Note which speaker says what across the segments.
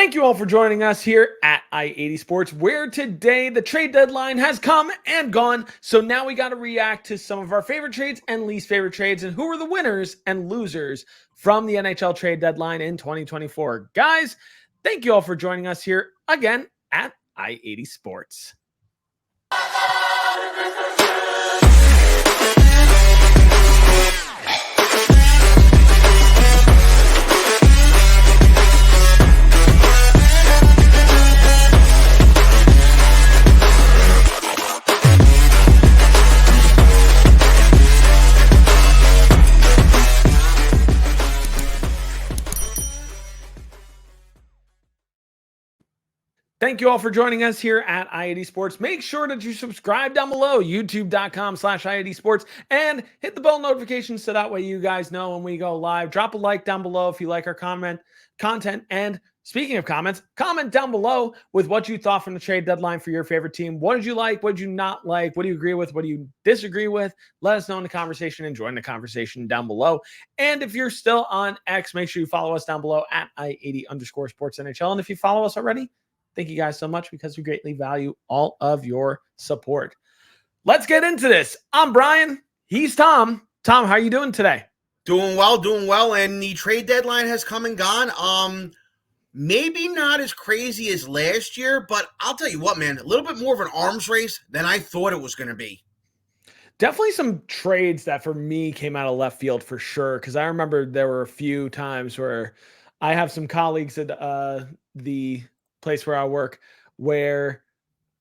Speaker 1: Thank you all for joining us here at I-80 Sports, where today the trade deadline has come and gone. So now we got to react to some of our favorite trades and least favorite trades and who are the winners and losers from the NHL trade deadline in 2024. Guys, thank you all for joining us here again at I-80 Sports. Thank you all for joining us here at I-80 Sports. Make sure that you subscribe down below, youtube.com/I-80 Sports, and hit the bell notifications so that way you guys know when we go live. Drop a like down below if you like our content. And speaking of comments, comment down below with what you thought from the trade deadline for your favorite team. What did you like? What did you not like? What do you agree with? What do you disagree with? Let us know in the conversation and join the conversation down below. And if you're still on X, make sure you follow us down below at I-80_sports NHL. And if you follow us already, thank you guys so much because we greatly value all of your support. Let's get into this. I'm Brian. He's Tom. Tom, how are you doing today?
Speaker 2: Doing well. And the trade deadline has come and gone. Maybe not as crazy as last year, but I'll tell you what, man, a little bit more of an arms race than I thought it was going to be.
Speaker 1: Definitely some trades that for me came out of left field for sure. Because I remember there were a few times where I have some colleagues at the place where I work where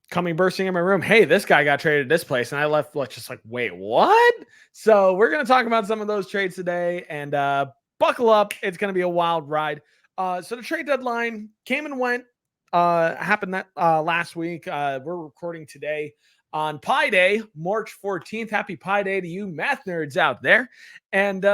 Speaker 1: coming bursting in my room, hey, this guy got traded to this place, and I left just like, wait, what? So we're going to talk about some of those trades today, and buckle up. It's going to be a wild ride. So the trade deadline came and went, happened that last week. We're recording today on Pi Day, March 14th. Happy Pi Day to you math nerds out there. And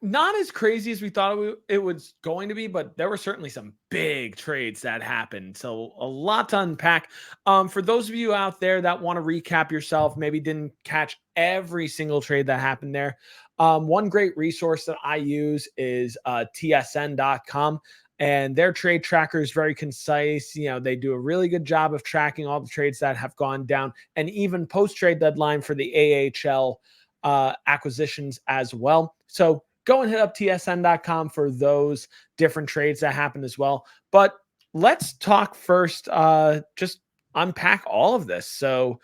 Speaker 1: not as crazy as we thought it was going to be, but there were certainly some big trades that happened. So a lot to unpack. For those of you out there that want to recap yourself, maybe didn't catch every single trade that happened there. One great resource that I use is tsn.com. And their trade tracker is very concise. You know, they do a really good job of tracking all the trades that have gone down, and even post-trade deadline for the AHL acquisitions as well. So go and hit up tsn.com for those different trades that happened as well. But let's talk first, just unpack all of this. So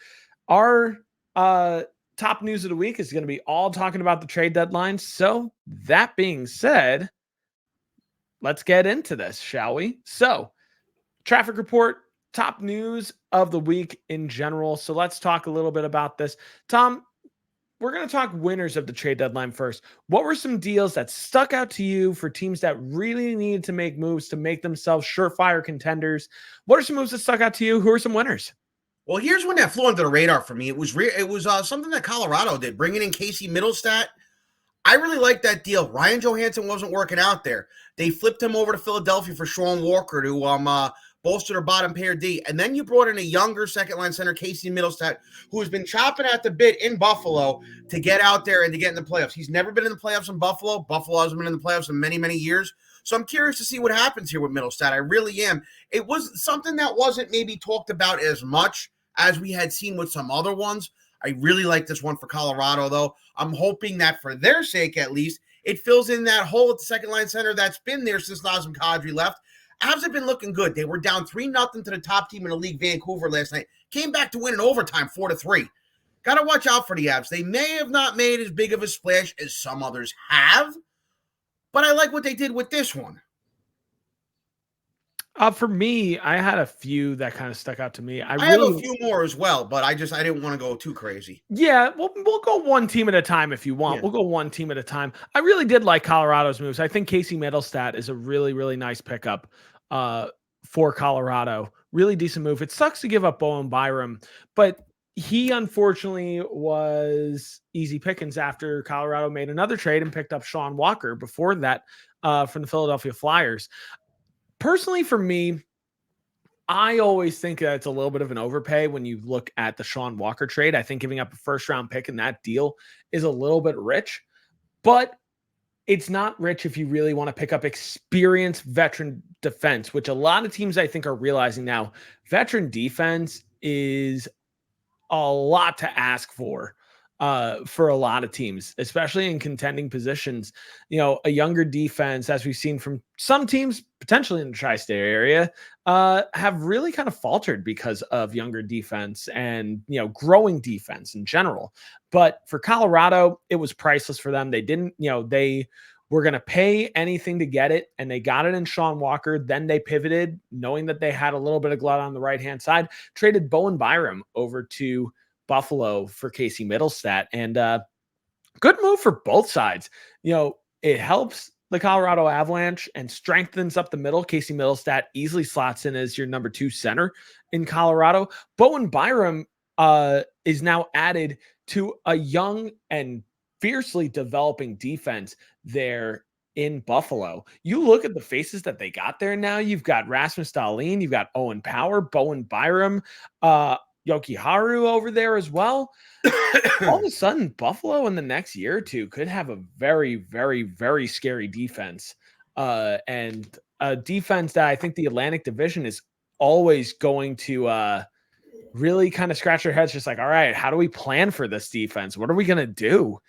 Speaker 1: our top news of the week is going to be all talking about the trade deadline. So that being said, let's get into this, shall we? So traffic report, top news of the week in general. So let's talk a little bit about this. Tom, we're going to talk winners of the trade deadline first. What were some deals that stuck out to you for teams that really needed to make moves to make themselves surefire contenders? What are some moves that stuck out to you? Who are some winners?
Speaker 2: Well, here's one that flew under the radar for me. It was something that Colorado did, bringing in Casey Middlestat. I really like that deal. Ryan Johansson wasn't working out there. They flipped him over to Philadelphia for Sean Walker to bolster their bottom pair D. And then you brought in a younger second-line center, Casey Middlestat, who has been chopping at the bit in Buffalo to get out there and to get in the playoffs. He's never been in the playoffs in Buffalo. Buffalo hasn't been in the playoffs in many, many years. So I'm curious to see what happens here with Middlestat. I really am. It was something that wasn't maybe talked about as much as we had seen with some other ones. I really like this one for Colorado, though. I'm hoping that for their sake, at least, it fills in that hole at the second-line center that's been there since Nazem Kadri left. Avs have been looking good. They were down 3-0 to the top team in the league, Vancouver, last night. Came back to win in overtime, 4-3. Got to watch out for the Avs. They may have not made as big of a splash as some others have, but I like what they did with this one.
Speaker 1: For me, I had a few that kind of stuck out to me.
Speaker 2: I have a few more as well, but I didn't want to go too crazy.
Speaker 1: Yeah, we'll go one team at a time if you want. Yeah. We'll go one team at a time. I really did like Colorado's moves. I think Casey Middlestat is a really, really nice pickup for Colorado. Really decent move. It sucks to give up Bowen Byram, but he unfortunately was easy pickings after Colorado made another trade and picked up Sean Walker before that from the Philadelphia Flyers. Personally, for me, I always think that it's a little bit of an overpay when you look at the Sean Walker trade. I think giving up a first-round pick in that deal is a little bit rich. But it's not rich if you really want to pick up experienced veteran defense, which a lot of teams I think are realizing now. Veteran defense is a lot to ask for a lot of teams, especially in contending positions. A younger defense, as we've seen from some teams, potentially in the tri-state area, have really kind of faltered because of younger defense and growing defense in general. But for Colorado, it was priceless for them. They didn't, they were going to pay anything to get it, and they got it in Sean Walker. Then they pivoted, knowing that they had a little bit of glut on the right-hand side, traded Bowen Byram over to Buffalo for Casey Middlestat. And good move for both sides. It helps the Colorado Avalanche and strengthens up the middle. Casey Middlestat easily slots in as your number 2 center in Colorado. Bowen Byram is now added to a young and fiercely developing defense there in Buffalo. You look at the faces that they got there now. You've got Rasmus Dahlin, you've got Owen Power, Bowen Byram, Yoki Haru over there as well. All of a sudden, Buffalo in the next year or two could have a very, very, very scary defense. And a defense that I think the Atlantic Division is always going to really kind of scratch their heads, just like, all right, how do we plan for this defense? What are we going to do?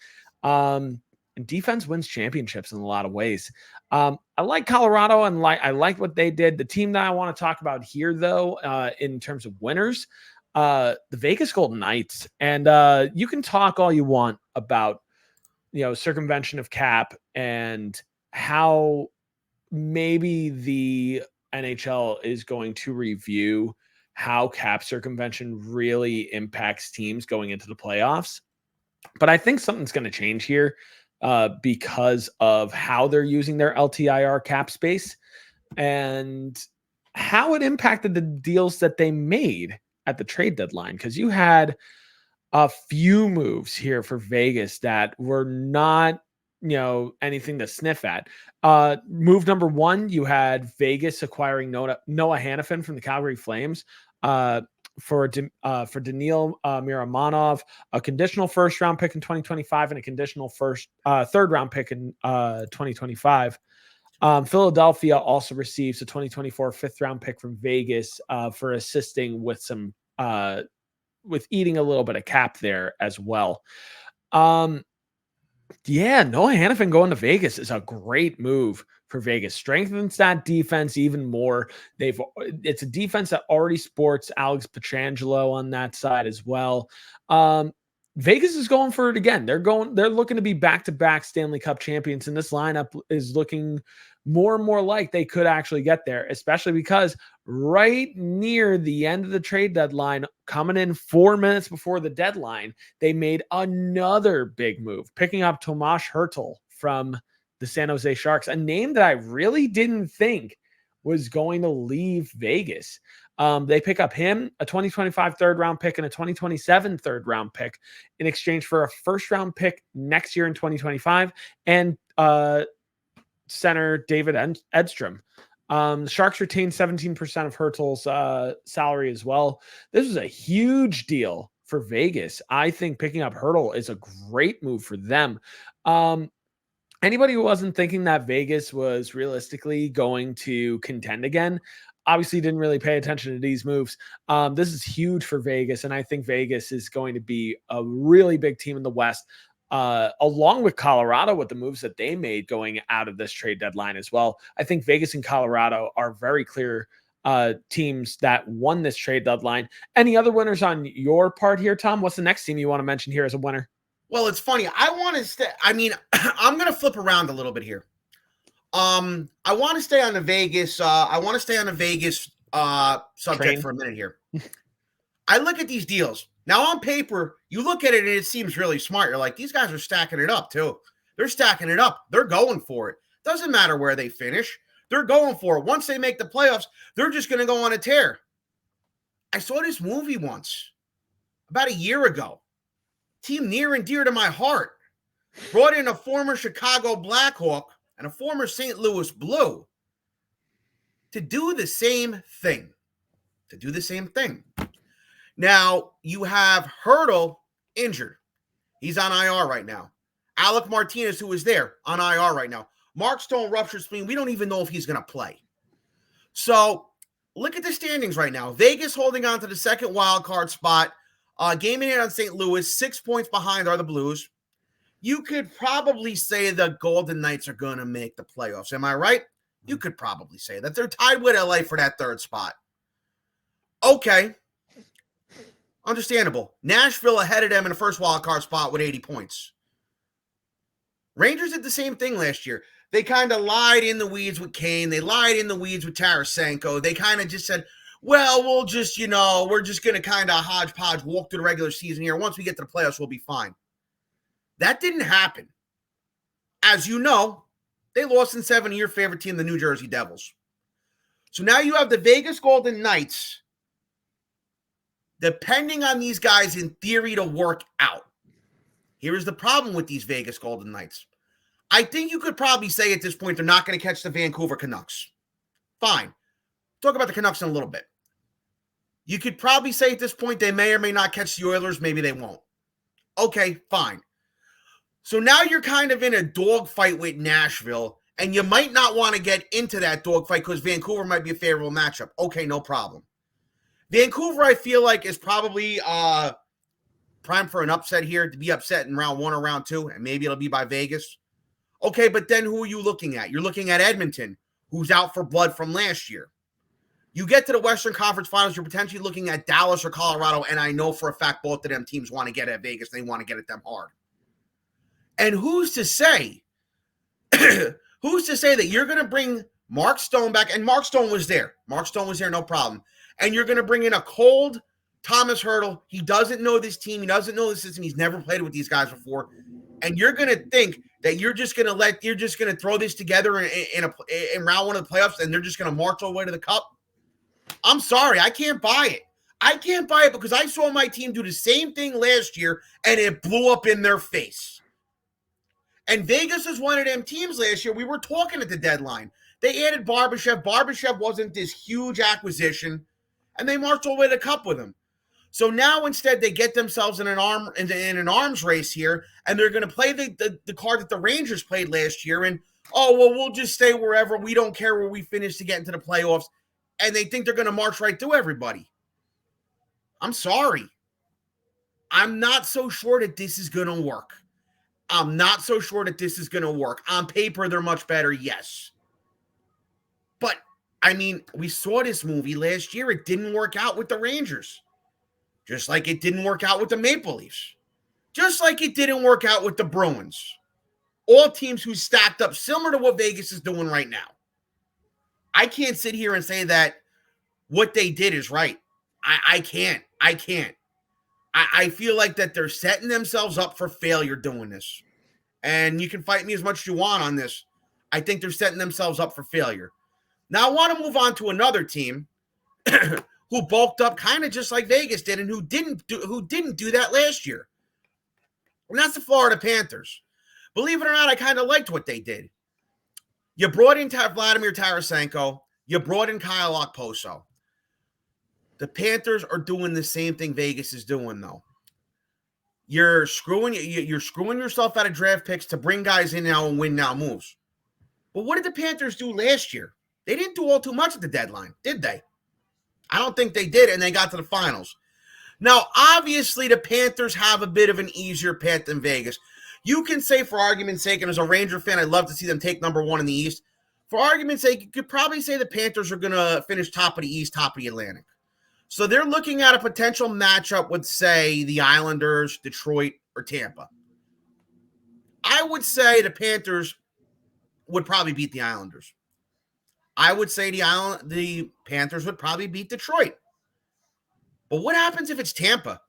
Speaker 1: And defense wins championships in a lot of ways. I like Colorado, and I like what they did. The team that I want to talk about here, though, in terms of winners, the Vegas Golden Knights. And you can talk all you want about circumvention of cap and how maybe the NHL is going to review how cap circumvention really impacts teams going into the playoffs. But I think something's going to change here because of how they're using their LTIR cap space and how it impacted the deals that they made at the trade deadline. Because you had a few moves here for Vegas that were not, anything to sniff at. Move number 1, you had Vegas acquiring Noah Hannafin from the Calgary Flames for Daniil Miramonov, a conditional first round pick in 2025 and a conditional third round pick in 2025. Philadelphia also receives a 2024 fifth round pick from Vegas for assisting with some with eating a little bit of cap there as well. Yeah, Noah Hannafin going to Vegas is a great move for Vegas. Strengthens that defense even more. It's a defense that already sports Alex Pietrangelo on that side as well. Vegas is going for it again. They're looking to be back-to-back Stanley Cup champions, and this lineup is looking more and more like they could actually get there, especially because right near the end of the trade deadline, coming in 4 minutes before the deadline, they made another big move, picking up Tomas Hertl from the San Jose Sharks, a name that I really didn't think was going to leave Vegas. They pick up him, a 2025 third round pick and a 2027 third round pick in exchange for a first round pick next year in 2025 and center David Edstrom. The Sharks retained 17% of Hertl's salary as well. This was a huge deal for Vegas. I think picking up Hertl is a great move for them. Anybody who wasn't thinking that Vegas was realistically going to contend again obviously didn't really pay attention to these moves. This is huge for Vegas, and I think Vegas is going to be a really big team in the West, along with Colorado with the moves that they made going out of this trade deadline as well. I think Vegas and Colorado are very clear teams that won this trade deadline. Any other winners on your part here, Tom? What's the next team you want to mention here as a winner?
Speaker 2: Well, it's funny. I want to stay. I mean, I'm going to flip around a little bit here. I want to stay on the Vegas. Subject
Speaker 1: Train.
Speaker 2: for a minute here. I look at these deals now on paper. You look at it and it seems really smart. You're like, these guys are stacking it up too. They're stacking it up. They're going for it. Doesn't matter where they finish. They're going for it. Once they make the playoffs, they're just going to go on a tear. I saw this movie once, about a year ago. Team near and dear to my heart. Brought in a former Chicago Blackhawk and a former St. Louis Blue to do the same thing. Now, you have Hertl injured. He's on IR right now. Alec Martinez, who is there on IR right now. Mark Stone ruptured spleen. We don't even know if he's going to play. So look at the standings right now. Vegas holding on to the second wild card spot. Game in hand on St. Louis. 6 points behind are the Blues. You could probably say the Golden Knights are going to make the playoffs. Am I right? You could probably say that. They're tied with LA for that third spot. Okay. Understandable. Nashville ahead of them in the first wild card spot with 80 points. Rangers did the same thing last year. They kind of lied in the weeds with Kane. They lied in the weeds with Tarasenko. They kind of just said, well, we'll just, we're just going to kind of hodgepodge walk through the regular season here. Once we get to the playoffs, we'll be fine. That didn't happen. As you know, they lost in 7 to your favorite team, the New Jersey Devils. So now you have the Vegas Golden Knights, depending on these guys in theory to work out. Here's the problem with these Vegas Golden Knights. I think you could probably say at this point they're not going to catch the Vancouver Canucks. Fine. Talk about the Canucks in a little bit. You could probably say at this point they may or may not catch the Oilers. Maybe they won't. Okay, fine. So now you're kind of in a dogfight with Nashville, and you might not want to get into that dogfight because Vancouver might be a favorable matchup. Okay, no problem. Vancouver, I feel like, is probably prime for an upset here, to be upset in round 1 or round 2, and maybe it'll be by Vegas. Okay, but then who are you looking at? You're looking at Edmonton, who's out for blood from last year. You get to the Western Conference Finals, you're potentially looking at Dallas or Colorado, and I know for a fact both of them teams want to get at Vegas. They want to get at them hard. And who's to say that you're going to bring Mark Stone back? And Mark Stone was there. Mark Stone was there, no problem. And you're going to bring in a cold Thomas Hurdle. He doesn't know this team. He doesn't know the system. He's never played with these guys before. And you're going to think that you're just going to throw this together in round 1 of the playoffs and they're just going to march all the way to the cup. I'm sorry. I can't buy it. I can't buy it because I saw my team do the same thing last year and it blew up in their face. And Vegas is one of them teams last year. We were talking at the deadline. They added Barbashev. Barbashev wasn't this huge acquisition, and they marched all the way to the cup with him. So now instead they get themselves in an arms race here, and they're going to play the card that the Rangers played last year. And we'll just stay wherever. We don't care where we finish to get into the playoffs. And they think they're going to march right through everybody. I'm sorry. I'm not so sure that this is going to work. I'm not so sure that this is going to work. On paper, they're much better, yes. But, I mean, we saw this movie last year. It didn't work out with the Rangers. Just like it didn't work out with the Maple Leafs. Just like it didn't work out with the Bruins. All teams who stacked up similar to what Vegas is doing right now. I can't sit here and say that what they did is right. I can't. I feel like that they're setting themselves up for failure doing this. And you can fight me as much as you want on this. I think they're setting themselves up for failure. Now, I want to move on to another team who bulked up kind of just like Vegas did and who didn't do that last year. And that's the Florida Panthers. Believe it or not, I kind of liked what they did. You brought in Vladimir Tarasenko. You brought in Kyle Okposo. The Panthers are doing the same thing Vegas is doing, though. You're screwing yourself out of draft picks to bring guys in now and win now moves. But what did the Panthers do last year? They didn't do all too much at the deadline, did they? I don't think they did, and they got to the finals. Now, obviously, the Panthers have a bit of an easier path than Vegas. You can say, for argument's sake, and as a Ranger fan, I'd love to see them take number 1 in the East. For argument's sake, you could probably say the Panthers are going to finish top of the East, top of the Atlantic. So they're looking at a potential matchup with, say, the Islanders, Detroit, or Tampa. I would say the Panthers would probably beat the Islanders. I would say the Panthers would probably beat Detroit. But what happens if it's Tampa,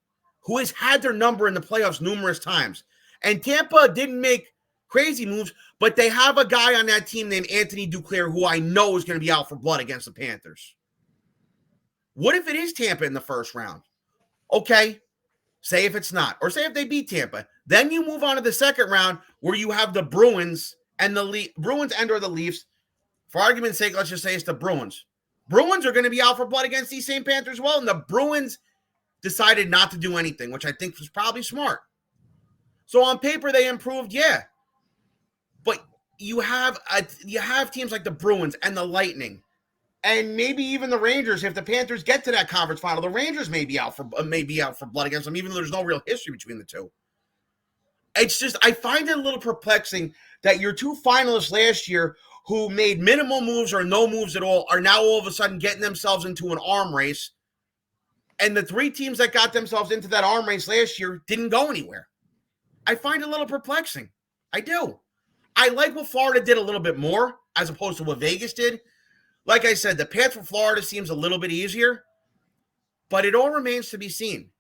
Speaker 2: who has had their number in the playoffs numerous times? And Tampa didn't make crazy moves, but they have a guy on that team named Anthony Duclair who I know is going to be out for blood against the Panthers. What if it is Tampa in the first round? Okay, say if it's not, or say if they beat Tampa. Then you move on to the second round where you have the Bruins and the Bruins and/or the Leafs. For argument's sake, let's just say it's the Bruins. Bruins are going to be out for blood against these same Panthers as well, and the Bruins decided not to do anything, which I think was probably smart. So on paper, they improved, yeah. But you have teams like the Bruins and the Lightning, and maybe even the Rangers. If the Panthers get to that conference final, the Rangers may be out for blood against them, even though there's no real history between the two. It's just, I find it a little perplexing that your two finalists last year, who made minimal moves or no moves at all, are now all of a sudden getting themselves into an arm race. And the three teams that got themselves into that arm race last year didn't go anywhere. I find it a little perplexing. I do. I like what Florida did a little bit more as opposed to what Vegas did. Like I said, the path for Florida seems a little bit easier, but it all remains to be seen.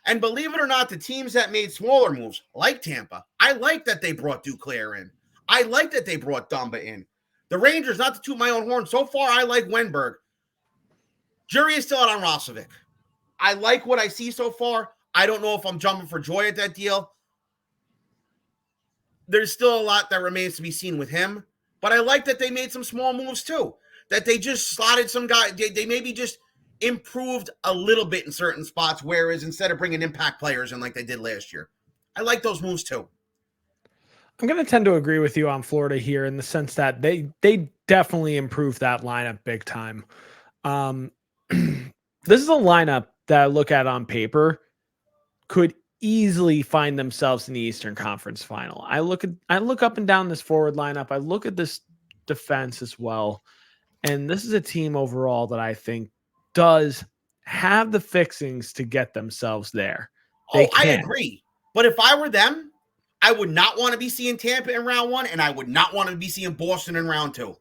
Speaker 2: And believe it or not, the teams that made smaller moves, like Tampa, I like that they brought Duclair in. I like that they brought Dumba in. The Rangers, not to toot my own horn, so far I like Wenberg. Jury is still out on Rosovic. I like what I see so far. I don't know if I'm jumping for joy at that deal. There's still a lot that remains to be seen with him. But I like that they made some small moves too. That they just slotted some guy. They maybe just improved a little bit in certain spots, whereas instead of bringing impact players in like they did last year. I like those moves too.
Speaker 1: I'm going to tend to agree with you on Florida here in the sense that they definitely improved that lineup big time. This is a lineup that I look at on paper could easily find themselves in the Eastern Conference Final. I look up and down this forward lineup. I look at this defense as well. And this is a team overall that I think does have the fixings to get themselves there.
Speaker 2: I agree. But if I were them, I would not want to be seeing Tampa in round 1, and I would not want to be seeing Boston in round 2.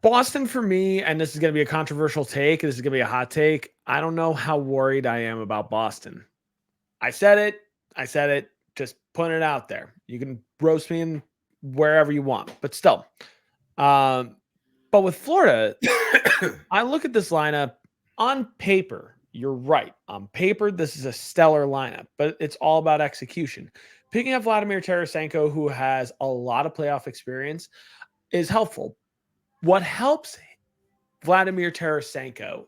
Speaker 1: Boston for me, and this is going to be a controversial take, this is going to be a hot take. I don't know how worried I am about Boston. I said it, just putting it out there. You can roast me in wherever you want, but still. But with Florida, I look at this lineup on paper. You're right. On paper, this is a stellar lineup, but it's all about execution. Picking up Vladimir Tarasenko, who has a lot of playoff experience, is helpful. What helps Vladimir Tarasenko,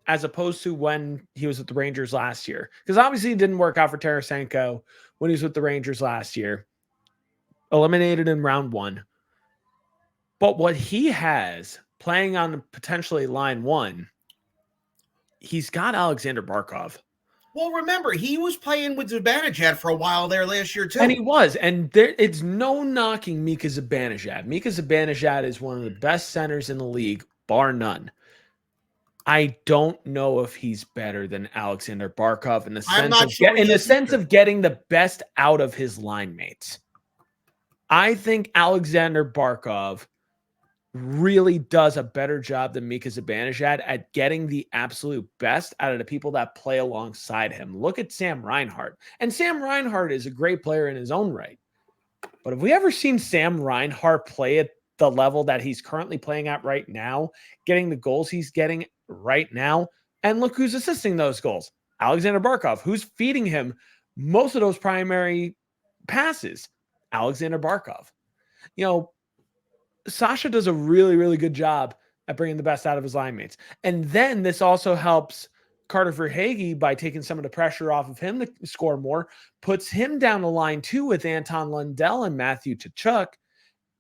Speaker 1: as opposed to when he was with the Rangers last year, because obviously it didn't work out for Tarasenko when he was with the Rangers last year, eliminated in round 1. But what he has playing on potentially line 1, he's got Alexander Barkov.
Speaker 2: Well, remember, he was playing with Zibanejad for a while there last year, too.
Speaker 1: And he was. And it's no knocking Mika Zibanejad. Mika Zibanejad is one of the best centers in the league, bar none. I don't know if he's better than Alexander Barkov in the sense of getting the best out of his line mates. I think Alexander Barkov really does a better job than Mika Zibanejad at getting the absolute best out of the people that play alongside him. Look at Sam Reinhart. And Sam Reinhart is a great player in his own right. But have we ever seen Sam Reinhart play at the level that he's currently playing at right now, getting the goals he's getting right now? And look who's assisting those goals. Alexander Barkov, who's feeding him most of those primary passes. Alexander Barkov. Sasha does a really, really good job at bringing the best out of his line mates. And then this also helps Carter Verhaeghe by taking some of the pressure off of him to score more, puts him down the line too with Anton Lundell and Matthew Tkachuk.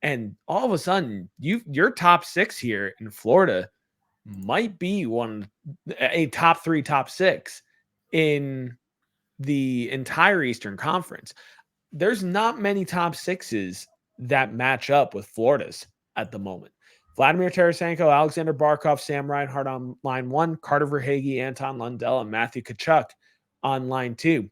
Speaker 1: And all of a sudden, your top 6 here in Florida might be a top 3, top 6 in the entire Eastern Conference. There's not many top 6s that match up with Florida's at the moment. Vladimir Tarasenko, Alexander Barkov, Sam Reinhart on line 1, Carter Verhaeghe, Anton Lundell, and Matthew Tkachuk on line 2.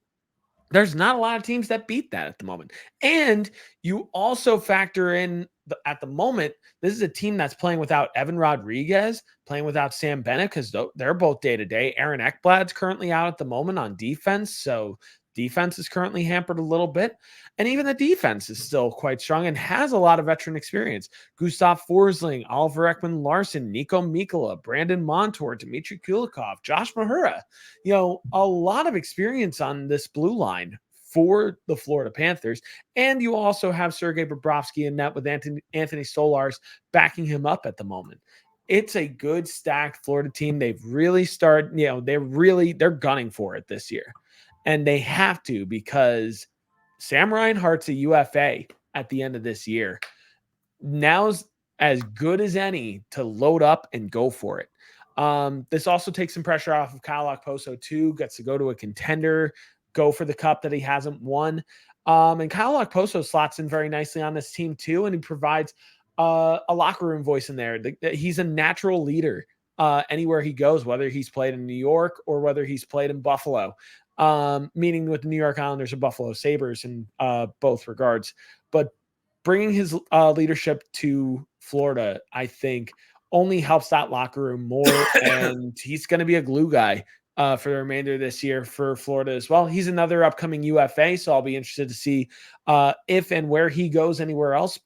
Speaker 1: There's not a lot of teams that beat that at the moment. And you also factor in, at the moment, this is a team that's playing without Evan Rodriguez, playing without Sam Bennett, because they're both day-to-day. Aaron Ekblad's currently out at the moment on defense, so defense is currently hampered a little bit. And even the defense is still quite strong and has a lot of veteran experience. Gustav Forsling, Oliver Ekman-Larsson, Nico Mikkola, Brandon Montour, Dmitry Kulikov, Josh Mahura. A lot of experience on this blue line for the Florida Panthers. And you also have Sergei Bobrovsky in net with Anthony Stolarz backing him up at the moment. It's a good stacked Florida team. They've really started, they're gunning for it this year. And they have to, because Sam Reinhart's a UFA at the end of this year. Now's as good as any to load up and go for it. This also takes some pressure off of Kyle Okposo too. Gets to go to a contender, go for the cup that he hasn't won. And Kyle Okposo slots in very nicely on this team too, and he provides a locker room voice in there. He's a natural leader anywhere he goes, whether he's played in New York or whether he's played in Buffalo, meaning with the New York Islanders or Buffalo Sabres in both regards. But bringing his leadership to Florida, I think, only helps that locker room more. And he's going to be a glue guy for the remainder of this year for Florida as well. He's another upcoming UFA, so I'll be interested to see if and where he goes anywhere else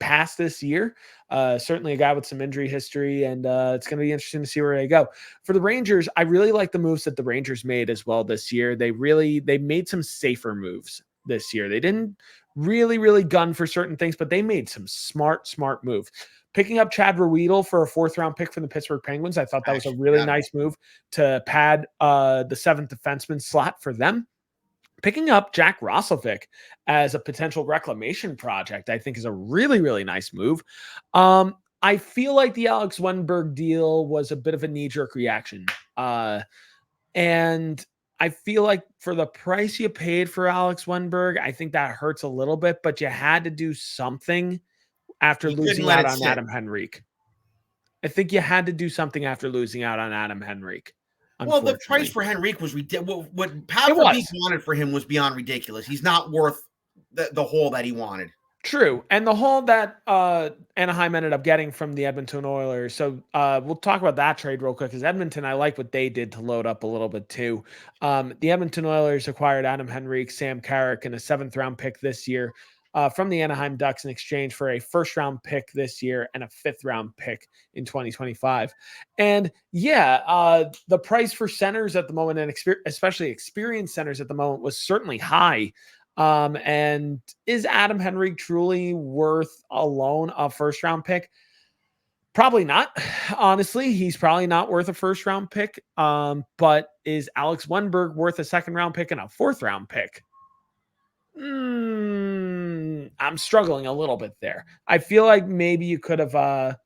Speaker 1: past this year. Certainly a guy with some injury history, and it's going to be interesting to see where they go. For the Rangers, I really like the moves that the Rangers made as well this year. They made some safer moves this year. They didn't really gun for certain things, but they made some smart moves. Picking up Chad Ruedel for a 4th-round pick from the Pittsburgh Penguins, I thought that was a really nice move to pad the 7th defenseman slot for them. Picking up Jack Roslovic as a potential reclamation project, I think, is a really nice move. I feel like the Alex Wenberg deal was a bit of a knee-jerk reaction. And I feel like for the price you paid for Alex Wenberg, I think that hurts a little bit, but you had to do something after losing out on Adam Henrique. I think you had to do something after losing out on Adam Henrique.
Speaker 2: Well, the price for Henrique was ridiculous. What Pavel wanted for him was beyond ridiculous. He's not worth the haul that he wanted.
Speaker 1: True. And the haul that Anaheim ended up getting from the Edmonton Oilers. So we'll talk about that trade real quick, because Edmonton, I like what they did to load up a little bit too. The Edmonton Oilers acquired Adam Henrique, Sam Carrick, and a 7th-round pick this year from the Anaheim Ducks in exchange for a 1st-round pick this year and a 5th-round pick in 2025. And the price for centers at the moment, and especially experienced centers at the moment, was certainly high. And is Adam Henrique truly worth alone a 1st-round pick? Probably not. Honestly, he's probably not worth a 1st-round pick. But is Alex Wenberg worth a 2nd-round pick and a 4th-round pick? I'm struggling a little bit there. I feel like maybe you could have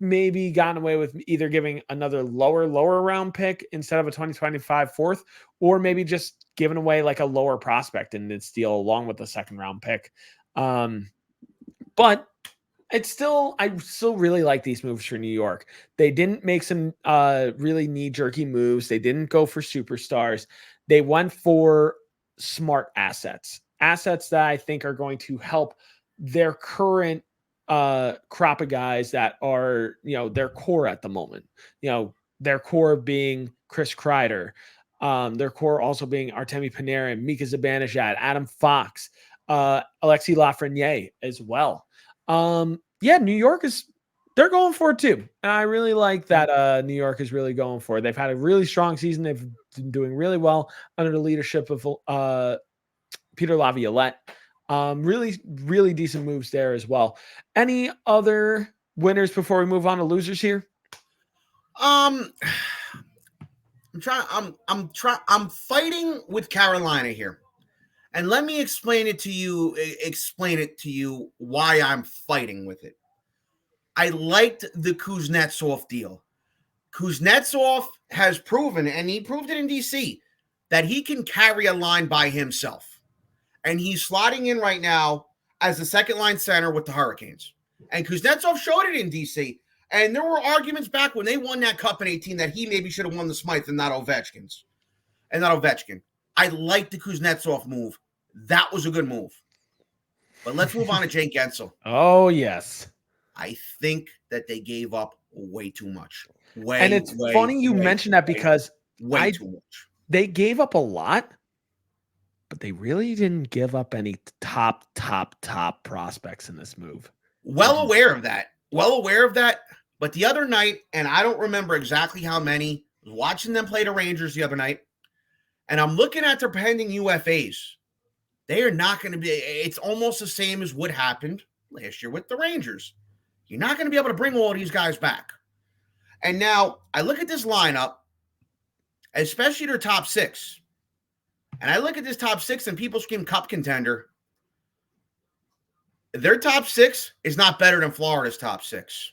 Speaker 1: maybe gotten away with either giving another lower round pick instead of a 2025 4th, or maybe just giving away like a lower prospect in this deal along with the 2nd-round pick. But I still really like these moves for New York. They didn't make some really knee-jerky moves. They didn't go for superstars. They went for smart assets that I think are going to help their current crop of guys that are, their core at the moment. Their core being Chris Kreider, their core also being Artemi Panarin, Mika Zibanejad, Adam Fox, Alexis Lafreniere as well. New York they're going for it too. And I really like that New York is really going for it. They've had a really strong season. They've been doing really well under the leadership of Peter Laviolette. Really decent moves there as well. Any other winners before we move on to losers here?
Speaker 2: I'm fighting with Carolina here. And let me explain it to you why I'm fighting with it. I liked the Kuznetsov deal. Kuznetsov has proven, and he proved it in DC, that he can carry a line by himself. And he's slotting in right now as the 2nd-line center with the Hurricanes. And Kuznetsov showed it in DC. And there were arguments back when they won that cup in 2018 that he maybe should have won the Smythe and not Ovechkin. I like the Kuznetsov move. That was a good move. But let's move on to Jake Gensel.
Speaker 1: Oh, yes.
Speaker 2: I think that they gave up way too much.
Speaker 1: And it's funny you mentioned that, because
Speaker 2: way too much.
Speaker 1: They gave up a lot, but they really didn't give up any top prospects in this move.
Speaker 2: Well aware of that. But the other night, and I don't remember exactly how many, I was watching them play the Rangers the other night, and I'm looking at their pending UFAs. They are not going to be, it's almost the same as what happened last year with the Rangers. You're not going to be able to bring all these guys back. And now I look at this lineup, especially their top six. And I look at this top six and people scream cup contender. Their top six is not better than Florida's top six.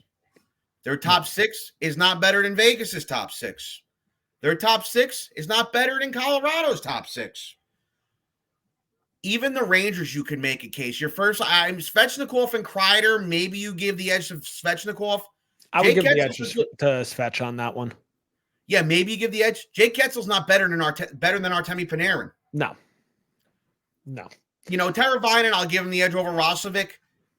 Speaker 2: Their top six is not better than Vegas's top six. Their top six is not better than Colorado's top six. Even the Rangers, you can make a case. Your first, I'm Svechnikov and Kreider. Maybe you give the edge to Svechnikov.
Speaker 1: I would give the edge to Svech on that one.
Speaker 2: Yeah, maybe you give the edge. Jake Ketzel's not better than Artemi Panarin.
Speaker 1: No.
Speaker 2: You know, Teravainen, I'll give him the edge over Rosovic.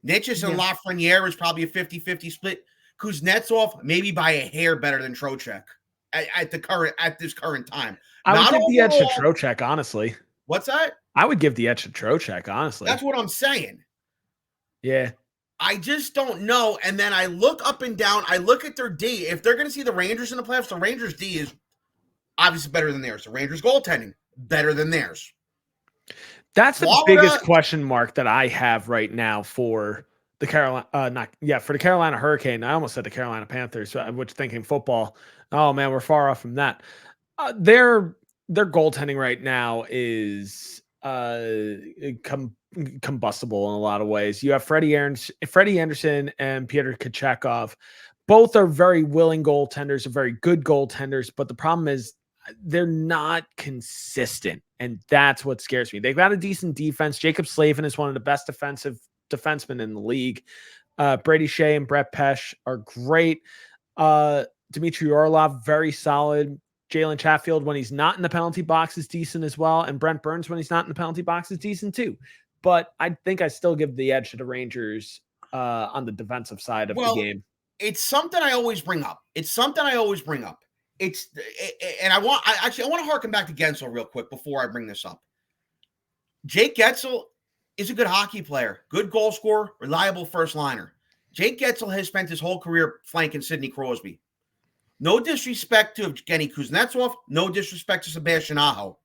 Speaker 2: Nitschus and Lafreniere is probably a 50-50 split. Kuznetsov, maybe by a hair better than Trocheck at this current time.
Speaker 1: I would give the edge to Trocheck, honestly.
Speaker 2: What's that?
Speaker 1: I would give the edge to Trocheck, honestly.
Speaker 2: That's what I'm saying.
Speaker 1: Yeah.
Speaker 2: I just don't know. And then I look up and down. I look at their D. If they're going to see the Rangers in the playoffs, the Rangers D is obviously better than theirs. The Rangers goaltending, better than theirs.
Speaker 1: That's the biggest question mark that I have right now for the Carolina Hurricane. I almost said the Carolina Panthers, which thinking football. Oh man, we're far off from that. Their goaltending right now is combustible in a lot of ways. You have Freddie Anderson and Pyotr Kochetkov. Both are very willing goaltenders, are very good goaltenders, but the problem is they're not consistent, and that's what scares me. They've got a decent defense. Jacob Slavin is one of the best defensive defensemen in the league. Brady Shea and Brett Pesce are great. Dmitry Orlov, very solid. Jalen Chatfield, when he's not in the penalty box, is decent as well. And Brent Burns, when he's not in the penalty box, is decent too. But I think I still give the edge to the Rangers on the defensive side of the game.
Speaker 2: It's something I always bring up. I want to harken back to Gensel real quick before I bring this up. Jake Gensel is a good hockey player, good goal scorer, reliable first liner. Jake Gensel has spent his whole career flanking Sidney Crosby. No disrespect to Evgeny Kuznetsov, no disrespect to Sebastian Aho.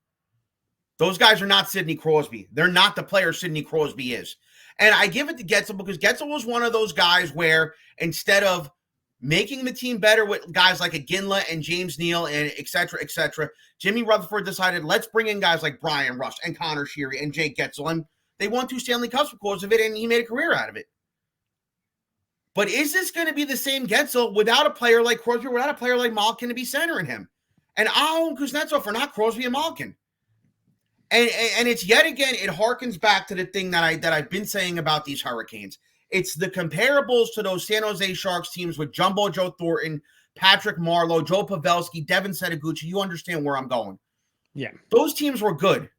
Speaker 2: Those guys are not Sidney Crosby. They're not the player Sidney Crosby is. And I give it to Gensel because Gensel was one of those guys where instead of making the team better with guys like Iginla and James Neal and et cetera, Jimmy Rutherford decided, let's bring in guys like Brian Rush and Connor Sheary and Jake Gensel. And they won 2 Stanley Cups because of it, and he made a career out of it. But is this going to be the same Gensel without a player like Crosby, without a player like Malkin to be centering him? And Aho and Kuznetsov are not Crosby and Malkin. And it's yet again, it harkens back to the thing that I've been saying about these Hurricanes. It's the comparables to those San Jose Sharks teams with Jumbo Joe Thornton, Patrick Marleau, Joe Pavelski, Devin Setaguchi. You understand where I'm going.
Speaker 1: Yeah.
Speaker 2: Those teams were good,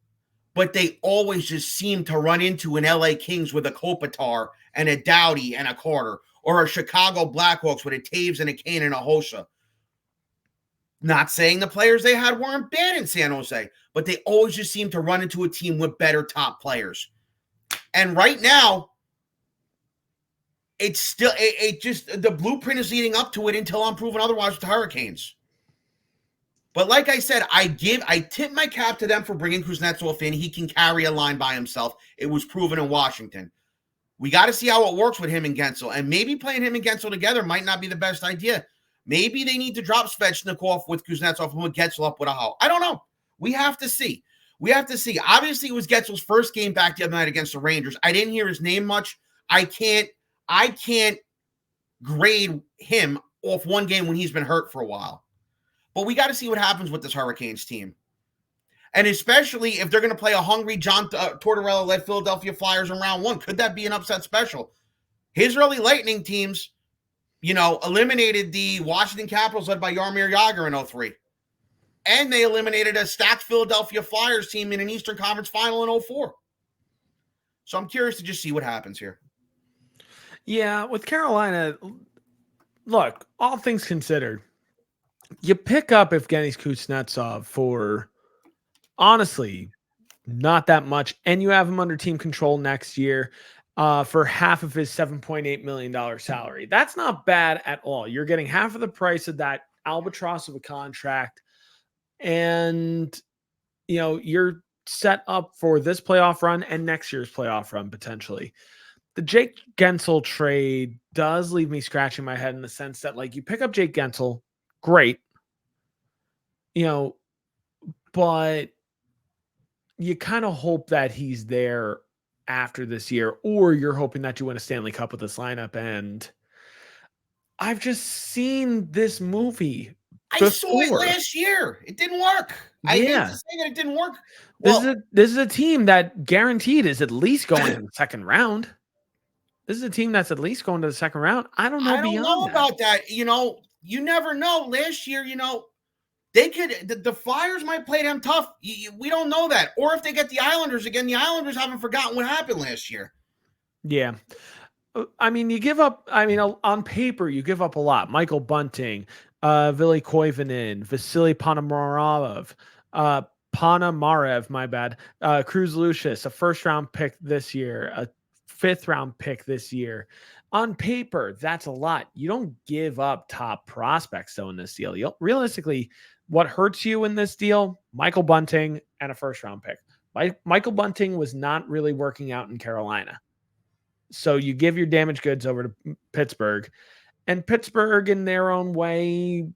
Speaker 2: but they always just seemed to run into an LA Kings with a Kopitar and a Doughty and a Carter, or a Chicago Blackhawks with a Taves and a Kane and a Hossa. Not saying the players they had weren't bad in San Jose, but they always just seem to run into a team with better top players. And right now, it's still the blueprint is leading up to it until I'm proven otherwise with the Hurricanes. But like I said, I tip my cap to them for bringing Kuznetsov in. He can carry a line by himself. It was proven in Washington. We got to see how it works with him and Gensel. And maybe playing him and Gensel together might not be the best idea. Maybe they need to drop Svechnikov with Kuznetsov and put Gensel up with Aho. I don't know. We have to see. Obviously, it was Getzel's first game back the other night against the Rangers. I didn't hear his name much. I can't grade him off one game when he's been hurt for a while. But we got to see what happens with this Hurricanes team. And especially if they're going to play a hungry John Tortorella-led Philadelphia Flyers in round 1. Could that be an upset special? His early Lightning teams, eliminated the Washington Capitals led by Jaromir Jagr in 2003. And they eliminated a stacked Philadelphia Flyers team in an Eastern Conference final in 2004. So I'm curious to just see what happens here.
Speaker 1: Yeah, with Carolina, look, all things considered, you pick up Evgeny Kuznetsov for, honestly, not that much, and you have him under team control next year for half of his $7.8 million salary. That's not bad at all. You're getting half of the price of that albatross of a contract, and you're set up for this playoff run and next year's playoff run potentially. The Jake Gensel trade does leave me scratching my head in the sense that, you pick up Jake Gensel, great. but you kind of hope that he's there after this year, or you're hoping that you win a Stanley Cup with this lineup. And I've just seen this movie
Speaker 2: I saw it
Speaker 1: before.
Speaker 2: last year. It didn't work. I hate to
Speaker 1: Yeah.
Speaker 2: say that it didn't work.
Speaker 1: This
Speaker 2: Well,
Speaker 1: is a team that guaranteed is at least going to the second round. This is a team that's at least going to the second round. I don't know
Speaker 2: I don't know
Speaker 1: beyond that.
Speaker 2: about that. You never know. Last year, they could, the Flyers might play them tough. We don't know that. Or if they get the Islanders again, the Islanders haven't forgotten what happened last year.
Speaker 1: Yeah. I mean, you give up. I mean, on paper, you give up a lot. Michael Bunting, Vili Koivunen, Vasily Panamarev, my bad. Cruz Lucius, a first-round pick this year, a fifth-round pick this year. On paper, that's a lot. You don't give up top prospects, though, in this deal. Realistically, what hurts you in this deal? Michael Bunting and a first-round pick. Michael Bunting was not really working out in Carolina. So you give your damaged goods over to Pittsburgh, and Pittsburgh, in their own way,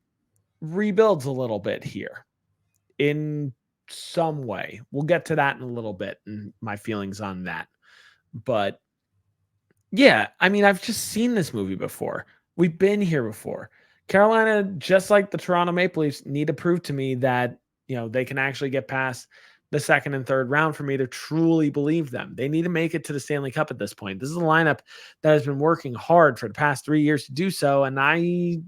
Speaker 1: rebuilds a little bit here in some way. We'll get to that in a little bit and my feelings on that. But yeah, I mean, I've just seen this movie before. We've been here before. Carolina, just like the Toronto Maple Leafs, need to prove to me that, they can actually get past the second and third round for me to truly believe them. They need to make it to the Stanley Cup at this point. This is a lineup that has been working hard for the past 3 years to do so. And I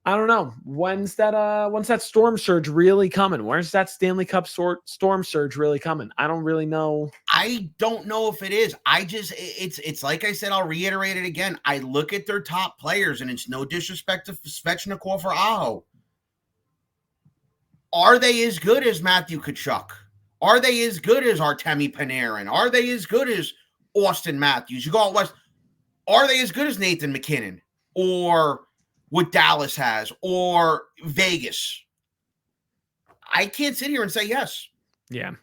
Speaker 1: don't know. When's that storm surge really coming? Where's that Stanley Cup storm surge really coming? I don't really know.
Speaker 2: I don't know if it is. It's like I said, I'll reiterate it again. I look at their top players, and it's no disrespect to Svechnikov or Aho. Are they as good as Matthew Tkachuk? Are they as good as Artemi Panarin? Are they as good as Austin Matthews? You go out west. Are they as good as Nathan McKinnon or what Dallas has or Vegas? I can't sit here and say yes.
Speaker 1: Yeah.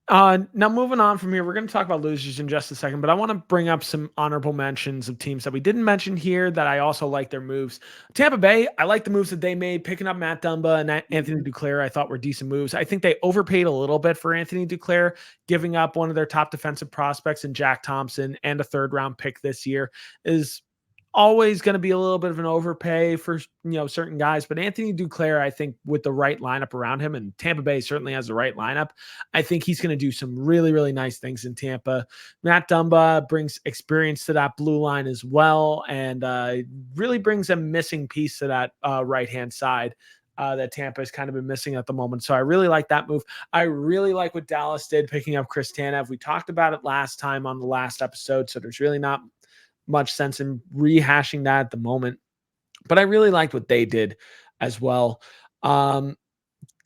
Speaker 1: Now moving on from here, we're going to talk about losers in just a second, but I want to bring up some honorable mentions of teams that we didn't mention here that I also like their moves. Tampa Bay, I like the moves that they made, picking up Matt Dumba and Anthony Duclair. I thought were decent moves. I think they overpaid a little bit for Anthony Duclair, giving up one of their top defensive prospects in Jack Thompson and a third round pick this year is always going to be a little bit of an overpay for, certain guys, but Anthony Duclair, I think with the right lineup around him, and Tampa Bay certainly has the right lineup, I think he's going to do some really, really nice things in Tampa. Matt Dumba brings experience to that blue line as well, and really brings a missing piece to that right-hand side that Tampa has kind of been missing at the moment. So I really like that move. I really like what Dallas did picking up Chris Tanev. We talked about it last time on the last episode, so there's really not much sense in rehashing that at the moment, but I really liked what they did as well.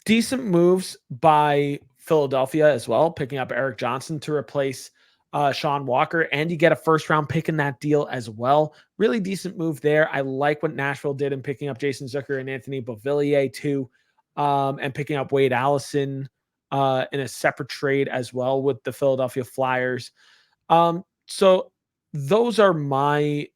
Speaker 1: Decent moves by Philadelphia as well, picking up Eric Johnson to replace Sean Walker, and you get a first round pick in that deal as well. Really decent move there. I like what Nashville did in picking up Jason Zucker and Anthony Beauvillier too, and picking up Wade Allison in a separate trade as well with the Philadelphia Flyers. So those are my,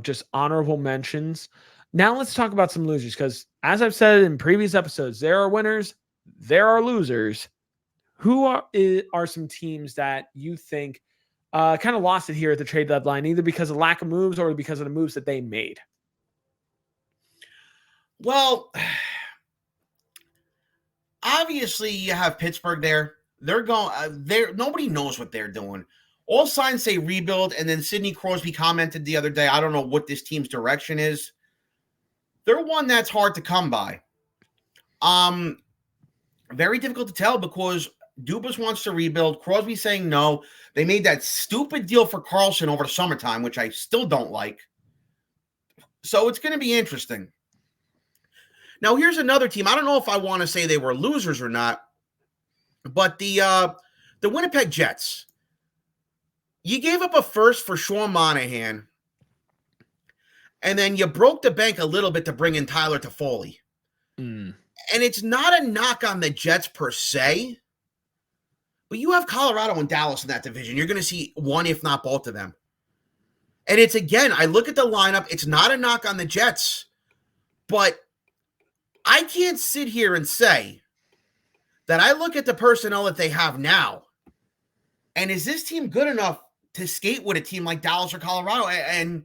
Speaker 1: just honorable mentions. Now let's talk about some losers, because as I've said in previous episodes, there are winners, there are losers. Who are some teams that you think kind of lost it here at the trade deadline, either because of lack of moves or because of the moves that they made?
Speaker 2: Well, obviously you have Pittsburgh there. They're going there. Nobody knows what they're doing. All signs say rebuild, and then Sidney Crosby commented the other day, I don't know what this team's direction is. They're one that's hard to come by. Very difficult to tell because Dubas wants to rebuild. Crosby's saying no. They made that stupid deal for Carlson over the summertime, which I still don't like. So it's going to be interesting. Now, here's another team. I don't know if I want to say they were losers or not, but the Winnipeg Jets. You gave up a first for Sean Monahan, and then you broke the bank a little bit to bring in Tyler Toffoli. And it's not a knock on the Jets per se, but you have Colorado and Dallas in that division. You're going to see one, if not both of them. And it's, again, I look at the lineup. It's not a knock on the Jets, but I can't sit here and say that I look at the personnel that they have now, and is this team good enough to skate with a team like Dallas or Colorado? And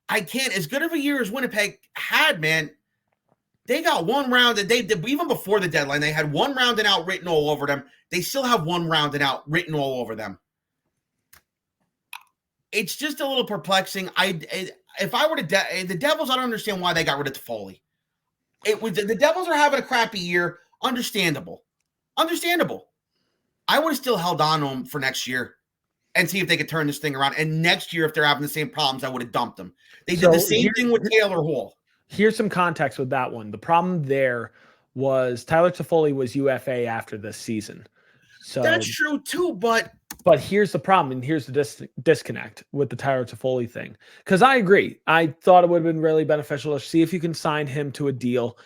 Speaker 2: I can't. As good of a year as Winnipeg had, man, they got one round, and they even before the deadline, they had one round and out written all over them. They still have one round and out written all over them. It's just a little perplexing. If I were to the Devils, I don't understand why they got rid of Toffoli. The Devils are having a crappy year. Understandable. I would have still held on to them for next year and see if they could turn this thing around. And next year, if they're having the same problems, I would have dumped them. They did the same thing with Taylor Hall.
Speaker 1: Here's some context with that one. The problem there was Tyler Toffoli was UFA after this season. So
Speaker 2: that's true too, but
Speaker 1: here's the problem, and here's the disconnect with the Tyler Toffoli thing. Because I agree. I thought it would have been really beneficial to see if you can sign him to a deal.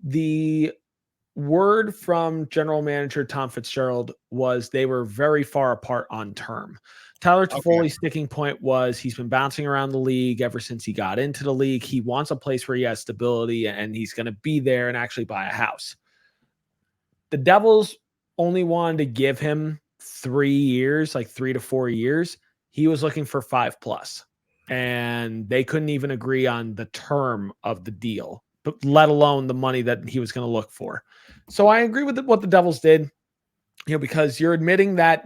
Speaker 1: The word from general manager Tom Fitzgerald was they were very far apart on term. Tyler Toffoli's sticking point was he's been bouncing around the league ever since he got into the league. He wants a place where he has stability, and he's going to be there and actually buy a house. The Devils only wanted to give him 3 years, like 3 to 4 years. He was looking for 5+, and they couldn't even agree on the term of the deal, but let alone the money that he was going to look for. So I agree with what the Devils did, because you're admitting that,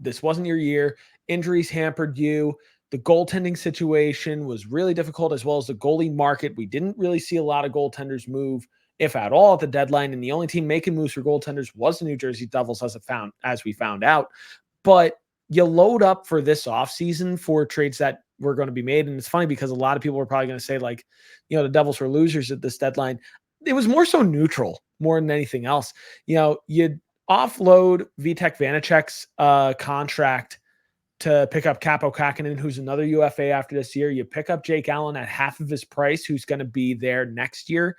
Speaker 1: this wasn't your year. Injuries hampered you. The goaltending situation was really difficult, as well as the goalie market. We didn't really see a lot of goaltenders move, if at all, at the deadline. And the only team making moves for goaltenders was the New Jersey Devils, as we found out. But you load up for this offseason for trades that were going to be made. And it's funny because a lot of people were probably going to say, like, the Devils were losers at this deadline. It was more so neutral, more than anything else. You'd offload Vitek Vanacek's contract to pick up Kaapo Kähkönen, who's another UFA after this year. You pick up Jake Allen at half of his price, who's going to be there next year.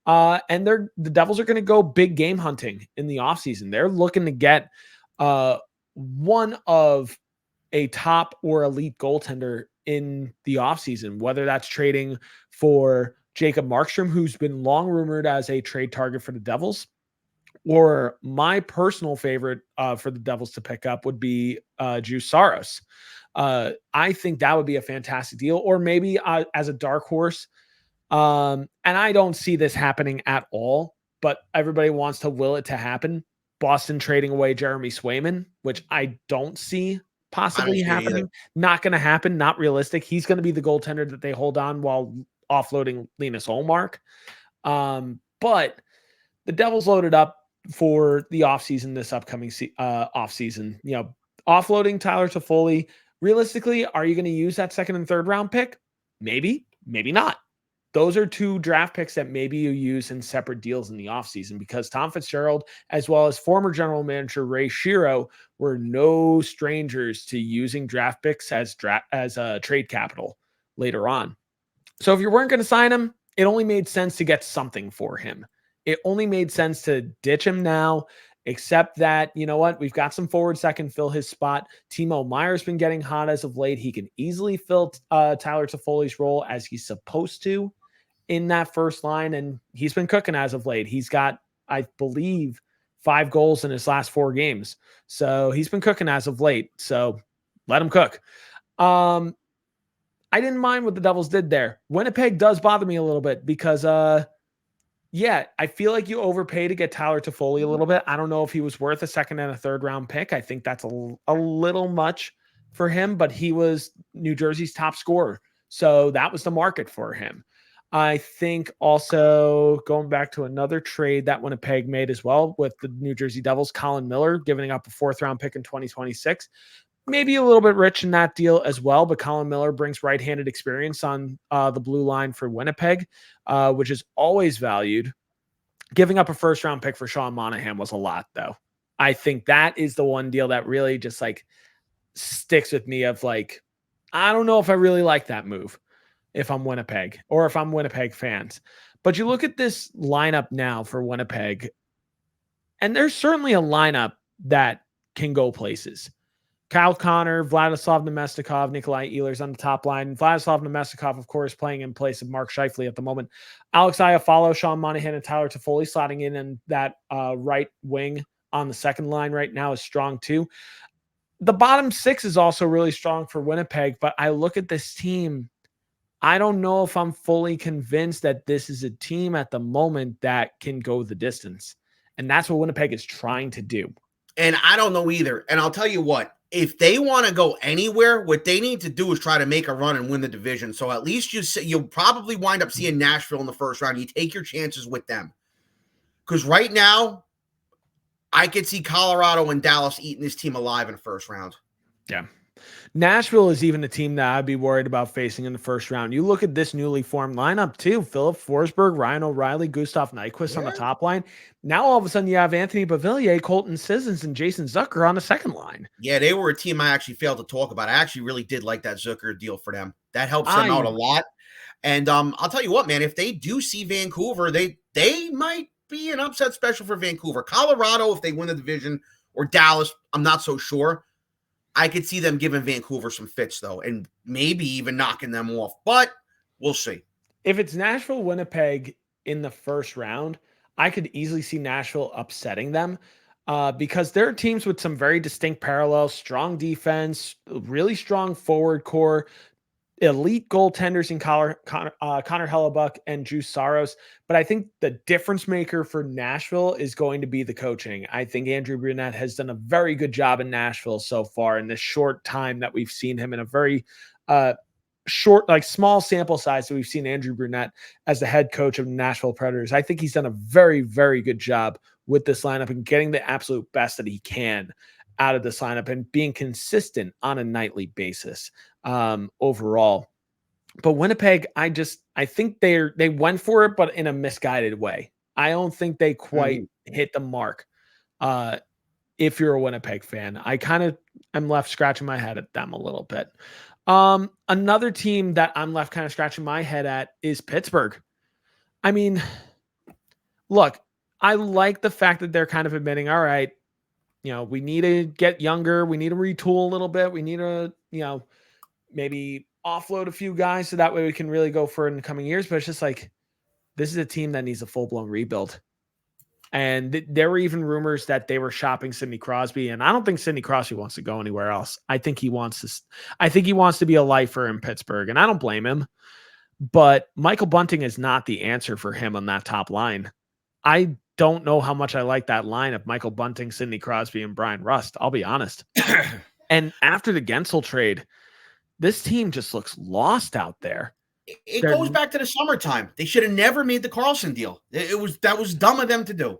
Speaker 1: And the Devils are going to go big game hunting in the offseason. They're looking to get one of a top or elite goaltender in the offseason, whether that's trading for Jacob Markstrom, who's been long rumored as a trade target for the Devils, or my personal favorite for the Devils to pick up would be Juuse Saros. I think that would be a fantastic deal, or maybe as a dark horse. And I don't see this happening at all, but everybody wants to will it to happen. Boston trading away Jeremy Swayman, which I don't see possibly happening. Not going to happen. Not realistic. He's going to be the goaltender that they hold on while offloading Linus Ullmark. But the Devils loaded up for the offseason, this upcoming offseason. Offloading Tyler Toffoli. Realistically, are you going to use that second and third round pick? Maybe, maybe not. Those are 2 draft picks that maybe you use in separate deals in the offseason, because Tom Fitzgerald, as well as former general manager Ray Shero, were no strangers to using draft picks as trade capital later on. So if you weren't going to sign him, it only made sense to get something for him. It only made sense to ditch him now, except that, we've got some forwards that can fill his spot. Timo Meier's been getting hot as of late. He can easily fill Tyler Toffoli's role as he's supposed to in that first line, and he's been cooking as of late. He's got, I believe, 5 goals in his last 4 games. So he's been cooking as of late. So let him cook. I didn't mind what the Devils did there. Winnipeg does bother me a little bit because, I feel like you overpay to get Tyler Toffoli a little bit. I don't know if he was worth a second and a third round pick. I think that's a little much for him, but he was New Jersey's top scorer. So that was the market for him. I think also going back to another trade that Winnipeg made as well with the New Jersey Devils, Colin Miller giving up a 4th round pick in 2026. Maybe a little bit rich in that deal as well, but Colin Miller brings right-handed experience on the blue line for Winnipeg, which is always valued. Giving up a 1st round pick for Sean Monahan was a lot, though. I think that is the one deal that really just sticks with me of I don't know if I really like that move if I'm Winnipeg or if I'm Winnipeg fans. But you look at this lineup now for Winnipeg, and there's certainly a lineup that can go places. Kyle Connor, Vladislav Nemestikov, Nikolai Ehlers on the top line. Vladislav Nemestikov, of course, playing in place of Mark Scheifele at the moment. Alex Iafallo, Sean Monahan, and Tyler Toffoli slotting in that right wing on the second line right now is strong too. The bottom six is also really strong for Winnipeg, but I look at this team. I don't know if I'm fully convinced that this is a team at the moment that can go the distance. And that's what Winnipeg is trying to do.
Speaker 2: And I don't know either. And I'll tell you what, if they want to go anywhere, what they need to do is try to make a run and win the division. So at least you'll probably wind up seeing Nashville in the first round. You take your chances with them. Because right now, I could see Colorado and Dallas eating this team alive in the first round.
Speaker 1: Yeah. Nashville is even a team that I'd be worried about facing in the first round. You look at this newly formed lineup too. Philip Forsberg, Ryan O'Reilly, Gustav Nyquist on the top line. Now all of a sudden you have Anthony Beauvillier, Colton Sissons, and Jason Zucker on the second line.
Speaker 2: Yeah, they were a team I actually failed to talk about. I actually really did like that Zucker deal for them. That helps them out a lot. And I'll tell you what, man, if they do see Vancouver, they might be an upset special for Vancouver. Colorado, if they win the division, or Dallas, I'm not so sure. I could see them giving Vancouver some fits, though, and maybe even knocking them off. But we'll see.
Speaker 1: If it's Nashville, Winnipeg in the first round, I could easily see Nashville upsetting them because there are teams with some very distinct parallels, strong defense, really strong forward core, elite goaltenders in Connor Hellebuck and Drew Saros. But I think the difference maker for Nashville is going to be the coaching. I think Andrew Brunette has done a very good job in Nashville so far in this short time that we've seen him, in a very short, like small sample size that we've seen Andrew Brunette as the head coach of the Nashville Predators. I think he's done a very, very good job with this lineup and getting the absolute best that he can out of this lineup and being consistent on a nightly basis overall. But Winnipeg, I think they went for it, but in a misguided way. I don't think they quite hit the mark. If you're a Winnipeg fan, I'm left scratching my head at them a little bit. Another team that I'm left kind of scratching my head at is Pittsburgh. I mean, look, I like the fact that they're kind of admitting, all right, we need to get younger. We need to retool a little bit. We need to, maybe offload a few guys so that way we can really go for it in the coming years. But it's just like, this is a team that needs a full-blown rebuild. And there were even rumors that they were shopping Sidney Crosby. And I don't think Sidney Crosby wants to go anywhere else. I think he wants to be a lifer in Pittsburgh, and I don't blame him. But Michael Bunting is not the answer for him on that top line. I don't know how much I like that line of Michael Bunting, Sidney Crosby, and Brian Rust. I'll be honest. And after the Gensel trade, this team just looks lost out there.
Speaker 2: It goes back to the summertime. They should have never made the Karlsson deal. That was dumb of them to do.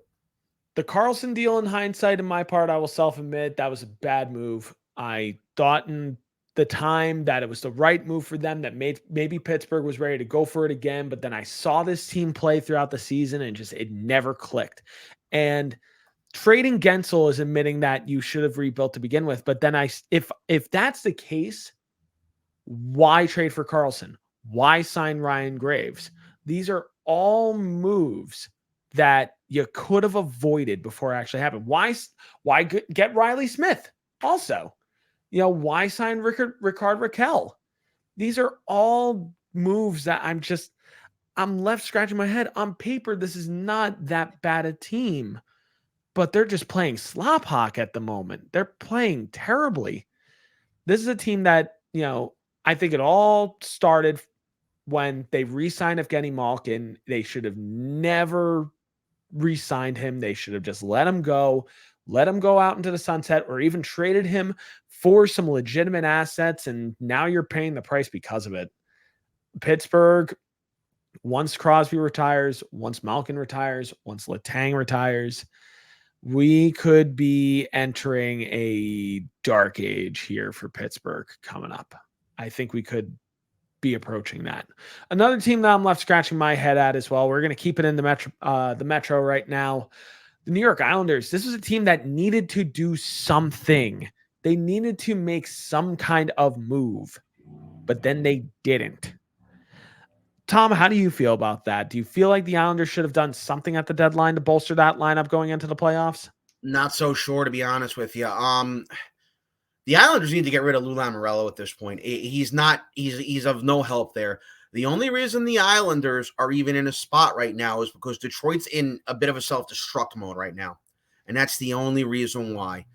Speaker 1: The Karlsson deal, in hindsight, in my part, I will self-admit that was a bad move. I thought in the time that it was the right move for them, that maybe Pittsburgh was ready to go for it again, but then I saw this team play throughout the season and it never clicked. And trading Gensel is admitting that you should have rebuilt to begin with, but then if that's the case, why trade for Karlsson? Why sign Ryan Graves? These are all moves that you could have avoided before it actually happened. Why get Riley Smith also? Why sign Ricard Raquel? These are all moves that I'm left scratching my head. On paper, this is not that bad a team, but they're just playing slop hawk at the moment. They're playing terribly. This is a team that, I think it all started when they re-signed Evgeny Malkin. They should have never re-signed him. They should have just let him go out into the sunset, or even traded him for some legitimate assets. And now you're paying the price because of it. Pittsburgh, once Crosby retires, once Malkin retires, once Letang retires, we could be entering a dark age here for Pittsburgh coming up. I think we could be approaching that. Another team that I'm left scratching my head at as well, we're going to keep it in the Metro right now. The New York Islanders. This was a team that needed to do something. They needed to make some kind of move, but then they didn't. Tom, how do you feel about that? Do you feel like the Islanders should have done something at the deadline to bolster that lineup going into the playoffs?
Speaker 2: Not so sure, to be honest with you. The Islanders need to get rid of Lou Lamoriello at this point. He's of no help there. The only reason the Islanders are even in a spot right now is because Detroit's in a bit of a self-destruct mode right now. and that's the only reason why.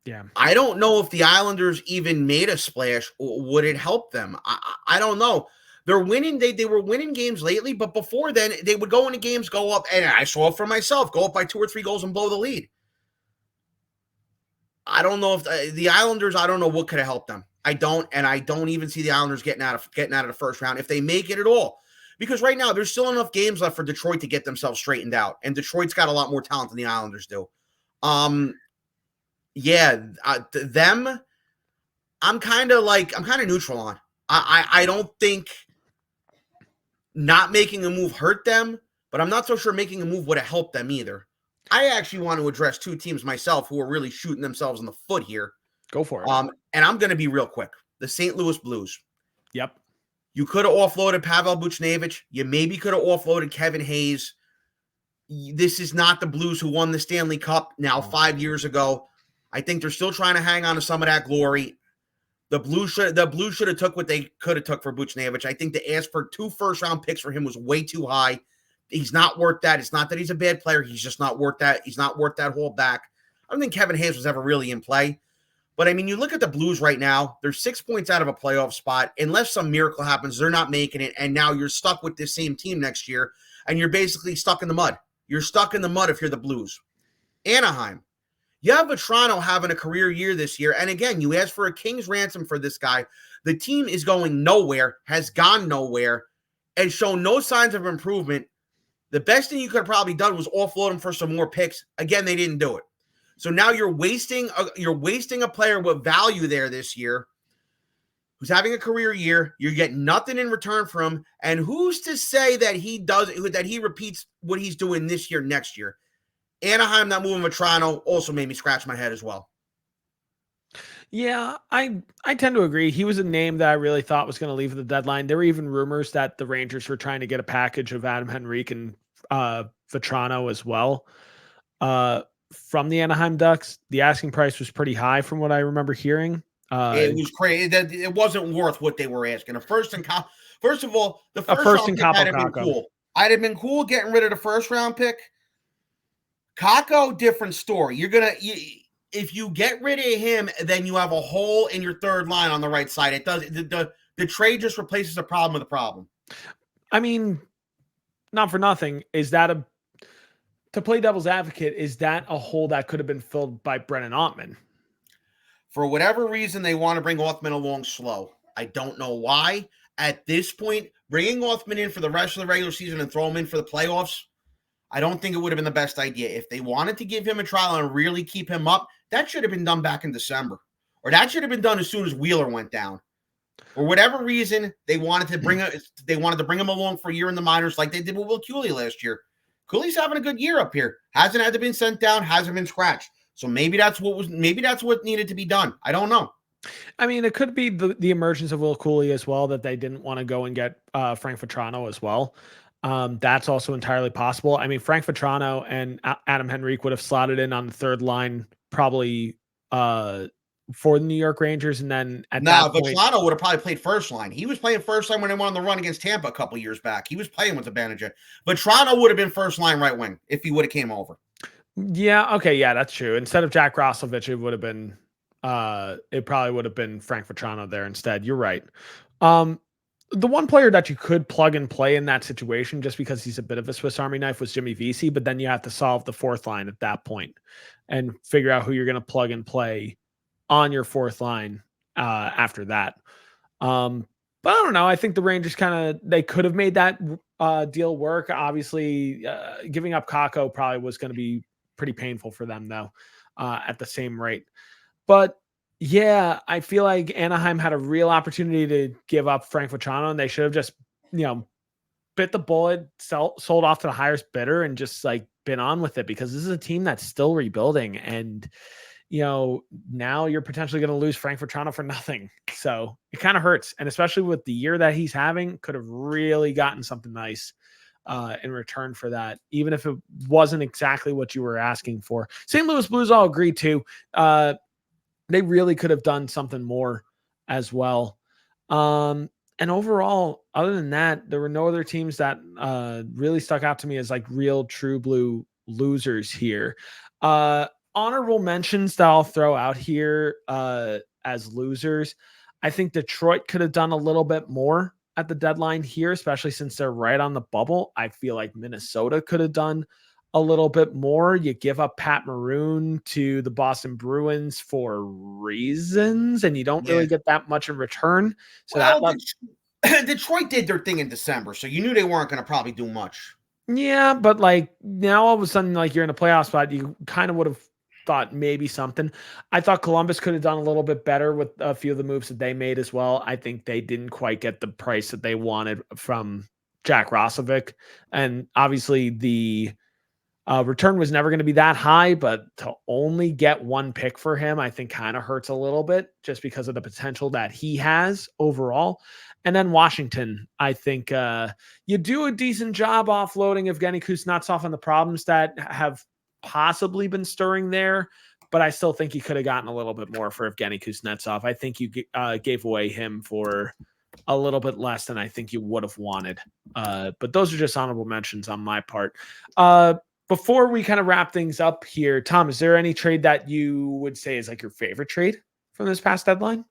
Speaker 1: Yeah.
Speaker 2: I don't know if the Islanders even made a splash. Would it help them? I don't know. They're winning. They were winning games lately, but before then, they would go into games, go up, and I saw it for myself, go up by 2 or 3 goals and blow the lead. I don't know if the Islanders. I don't know what could have helped them. I don't even see the Islanders getting out of the first round if they make it at all. Because right now there's still enough games left for Detroit to get themselves straightened out, and Detroit's got a lot more talent than the Islanders do. Yeah, them. I'm kind of neutral on. I don't think not making a move hurt them, but I'm not so sure making a move would have helped them either. I actually want to address 2 teams myself who are really shooting themselves in the foot here.
Speaker 1: Go for it.
Speaker 2: And I'm going to be real quick. The St. Louis Blues.
Speaker 1: Yep.
Speaker 2: You could have offloaded Pavel Buchnevich. You maybe could have offloaded Kevin Hayes. This is not the Blues who won the Stanley Cup now 5 years ago. I think they're still trying to hang on to some of that glory. The Blues should have took what they could have took for Buchnevich. I think to ask for 2 first-round picks for him was way too high. He's not worth that. It's not that he's a bad player. He's just not worth that. He's not worth that hold back. I don't think Kevin Hayes was ever really in play. But, I mean, you look at the Blues right now. They're 6 points out of a playoff spot. Unless some miracle happens, they're not making it. And now you're stuck with this same team next year. And you're basically stuck in the mud. You're stuck in the mud if you're the Blues. Anaheim. You have Vetrano having a career year this year. And, again, you ask for a king's ransom for this guy. The team is going nowhere, has gone nowhere, and shown no signs of improvement. The best thing you could have probably done was offload him for some more picks. Again, they didn't do it. So now you're wasting a player with value there this year who's having a career year. You're getting nothing in return from him. And who's to say that he repeats what he's doing this year, next year? Anaheim not moving Vetrano also made me scratch my head as well.
Speaker 1: Yeah, I tend to agree. He was a name that I really thought was going to leave at the deadline. There were even rumors that the Rangers were trying to get a package of Adam Henrique and Vetrano as well. From the Anaheim Ducks, the asking price was pretty high from what I remember hearing.
Speaker 2: It was crazy. It wasn't worth what they were asking. First of all, the first round pick had been cool. I'd have been cool getting rid of the first round pick. Kakko, different story. If you get rid of him, then you have a hole in your third line on the right side. It does the trade just replaces the problem with the problem.
Speaker 1: I mean, not for nothing. Is that to play devil's advocate, is that a hole that could have been filled by Brennan Ottman?
Speaker 2: For whatever reason, they want to bring Othman along slow. I don't know why. At this point, bringing Othman in for the rest of the regular season and throw him in for the playoffs, I don't think it would have been the best idea. If they wanted to give him a trial and really keep him up, that should have been done back in December. Or that should have been done as soon as Wheeler went down. For whatever reason, they wanted to bring him along for a year in the minors like they did with Will Cooley last year. Cooley's having a good year up here. Hasn't had to been sent down, hasn't been scratched. So maybe that's what needed to be done. I don't know.
Speaker 1: I mean, it could be the emergence of Will Cooley as well, that they didn't want to go and get Frank Vetrano as well. That's also entirely possible. I mean, Frank Vetrano and Adam Henrique would have slotted in on the third line probably for the New York Rangers, and then
Speaker 2: Vetrano would have probably played first line. He was playing first line when they went on the run against Tampa a couple years back. He was playing with the Bannerjet. Vetrano would have been first line right wing if he would have came over.
Speaker 1: Yeah, okay, yeah, that's true. Instead of Jack Roslovic, it would have been it probably would have been Frank Vetrano there instead. You're right. The one player that you could plug and play in that situation, just because he's a bit of a Swiss Army knife, was Jimmy Vesey, but then you have to solve the fourth line at that point and figure out who you're going to plug and play on your fourth line after that. But I don't know. I think the Rangers they could have made that deal work. Obviously, giving up Kakko probably was going to be pretty painful for them, though, at the same rate. But yeah, I feel like Anaheim had a real opportunity to give up Frank Vetrano, and they should have just, bit the bullet, sold off to the highest bidder, and just been on with it, because this is a team that's still rebuilding, and now you're potentially going to lose Frank Vetrano for nothing. So it kind of hurts, and especially with the year that he's having, could have really gotten something nice in return for that, even if it wasn't exactly what you were asking for. St. Louis Blues all agree too. They really could have done something more as well. And overall, other than that, there were no other teams that really stuck out to me as real true blue losers here. Honorable mentions that I'll throw out here as losers. I think Detroit could have done a little bit more at the deadline here, especially since they're right on the bubble. I feel like Minnesota could have done a little bit more. You give up Pat Maroon to the Boston Bruins for reasons, and you don't
Speaker 2: Yeah.
Speaker 1: really get that much in return. So that
Speaker 2: Well,
Speaker 1: left.
Speaker 2: Detroit did their thing in December, so you knew they weren't going to probably do much.
Speaker 1: Yeah, but like now all of a sudden, like you're in a playoff spot, you kind of would have thought maybe something. I thought Columbus could have done a little bit better with a few of the moves that they made as well. I think they didn't quite get the price that they wanted from Jack Roslovic. And obviously the return was never going to be that high, but to only get one pick for him, I think kind of hurts a little bit just because of the potential that he has overall. And then Washington, I think you do a decent job offloading Evgeny Kuznetsov on the problems that have possibly been stirring there, but I still think you could have gotten a little bit more for Evgeny Kuznetsov. I think you gave away him for a little bit less than I think you would have wanted. But those are just honorable mentions on my part. Before we kind of wrap things up here, Tom, is there any trade that you would say is like your favorite trade from this past deadline?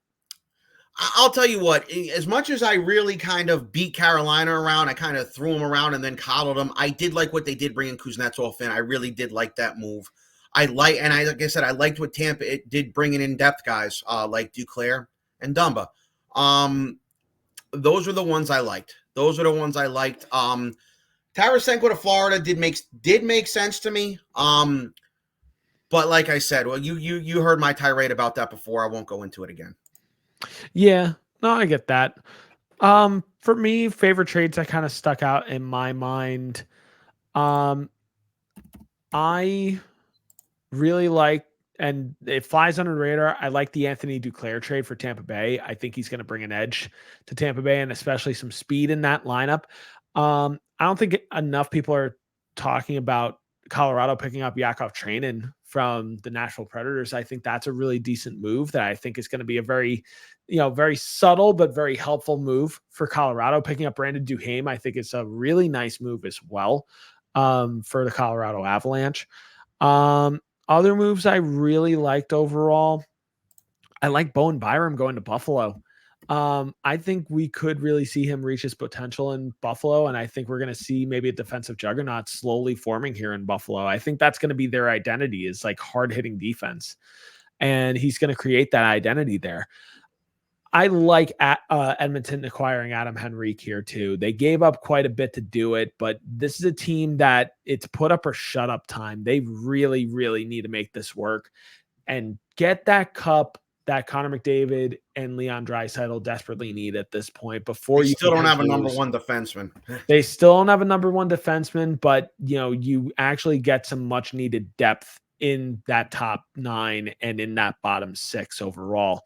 Speaker 2: I'll tell you what, as much as I really kind of beat Carolina around, I kind of threw them around and then coddled them. I did like what they did bringing Kuznetsov in. I really did like that move. Like I said, I liked what Tampa it did bringing in depth guys like Duclair and Dumba. Those are the ones I liked. Tarasenko to Florida did make sense to me. But like I said, well, you heard my tirade about that before. I won't go into it again.
Speaker 1: Yeah, no, I get that. For me, favorite trades that kind of stuck out in my mind. I really like, and it flies under the radar. I like the Anthony Duclair trade for Tampa Bay. I think he's going to bring an edge to Tampa Bay and especially some speed in that lineup. I don't think enough people are talking about Colorado picking up Yakov Trenin from the Nashville Predators. I think that's a really decent move that I think is going to be a very, very subtle but very helpful move for Colorado. Picking up Brandon Duhaime, I think it's a really nice move as well for the Colorado Avalanche. Other moves I really liked overall, I like Bowen Byram going to Buffalo. I think we could really see him reach his potential in Buffalo, and I think we're going to see maybe a defensive juggernaut slowly forming here in Buffalo. I think that's going to be their identity, is like hard-hitting defense, and he's going to create that identity there. I like Edmonton acquiring Adam Henrique here too. They gave up quite a bit to do it, but this is a team that it's put up or shut up time. They really, really need to make this work and get that cup that Connor McDavid and Leon Draisaitl desperately need at this point before
Speaker 2: They
Speaker 1: you
Speaker 2: still don't have a number
Speaker 1: lose.
Speaker 2: one defenseman.
Speaker 1: They still don't have a number one defenseman, but you actually get some much needed depth in that top 9 and in that bottom 6 overall.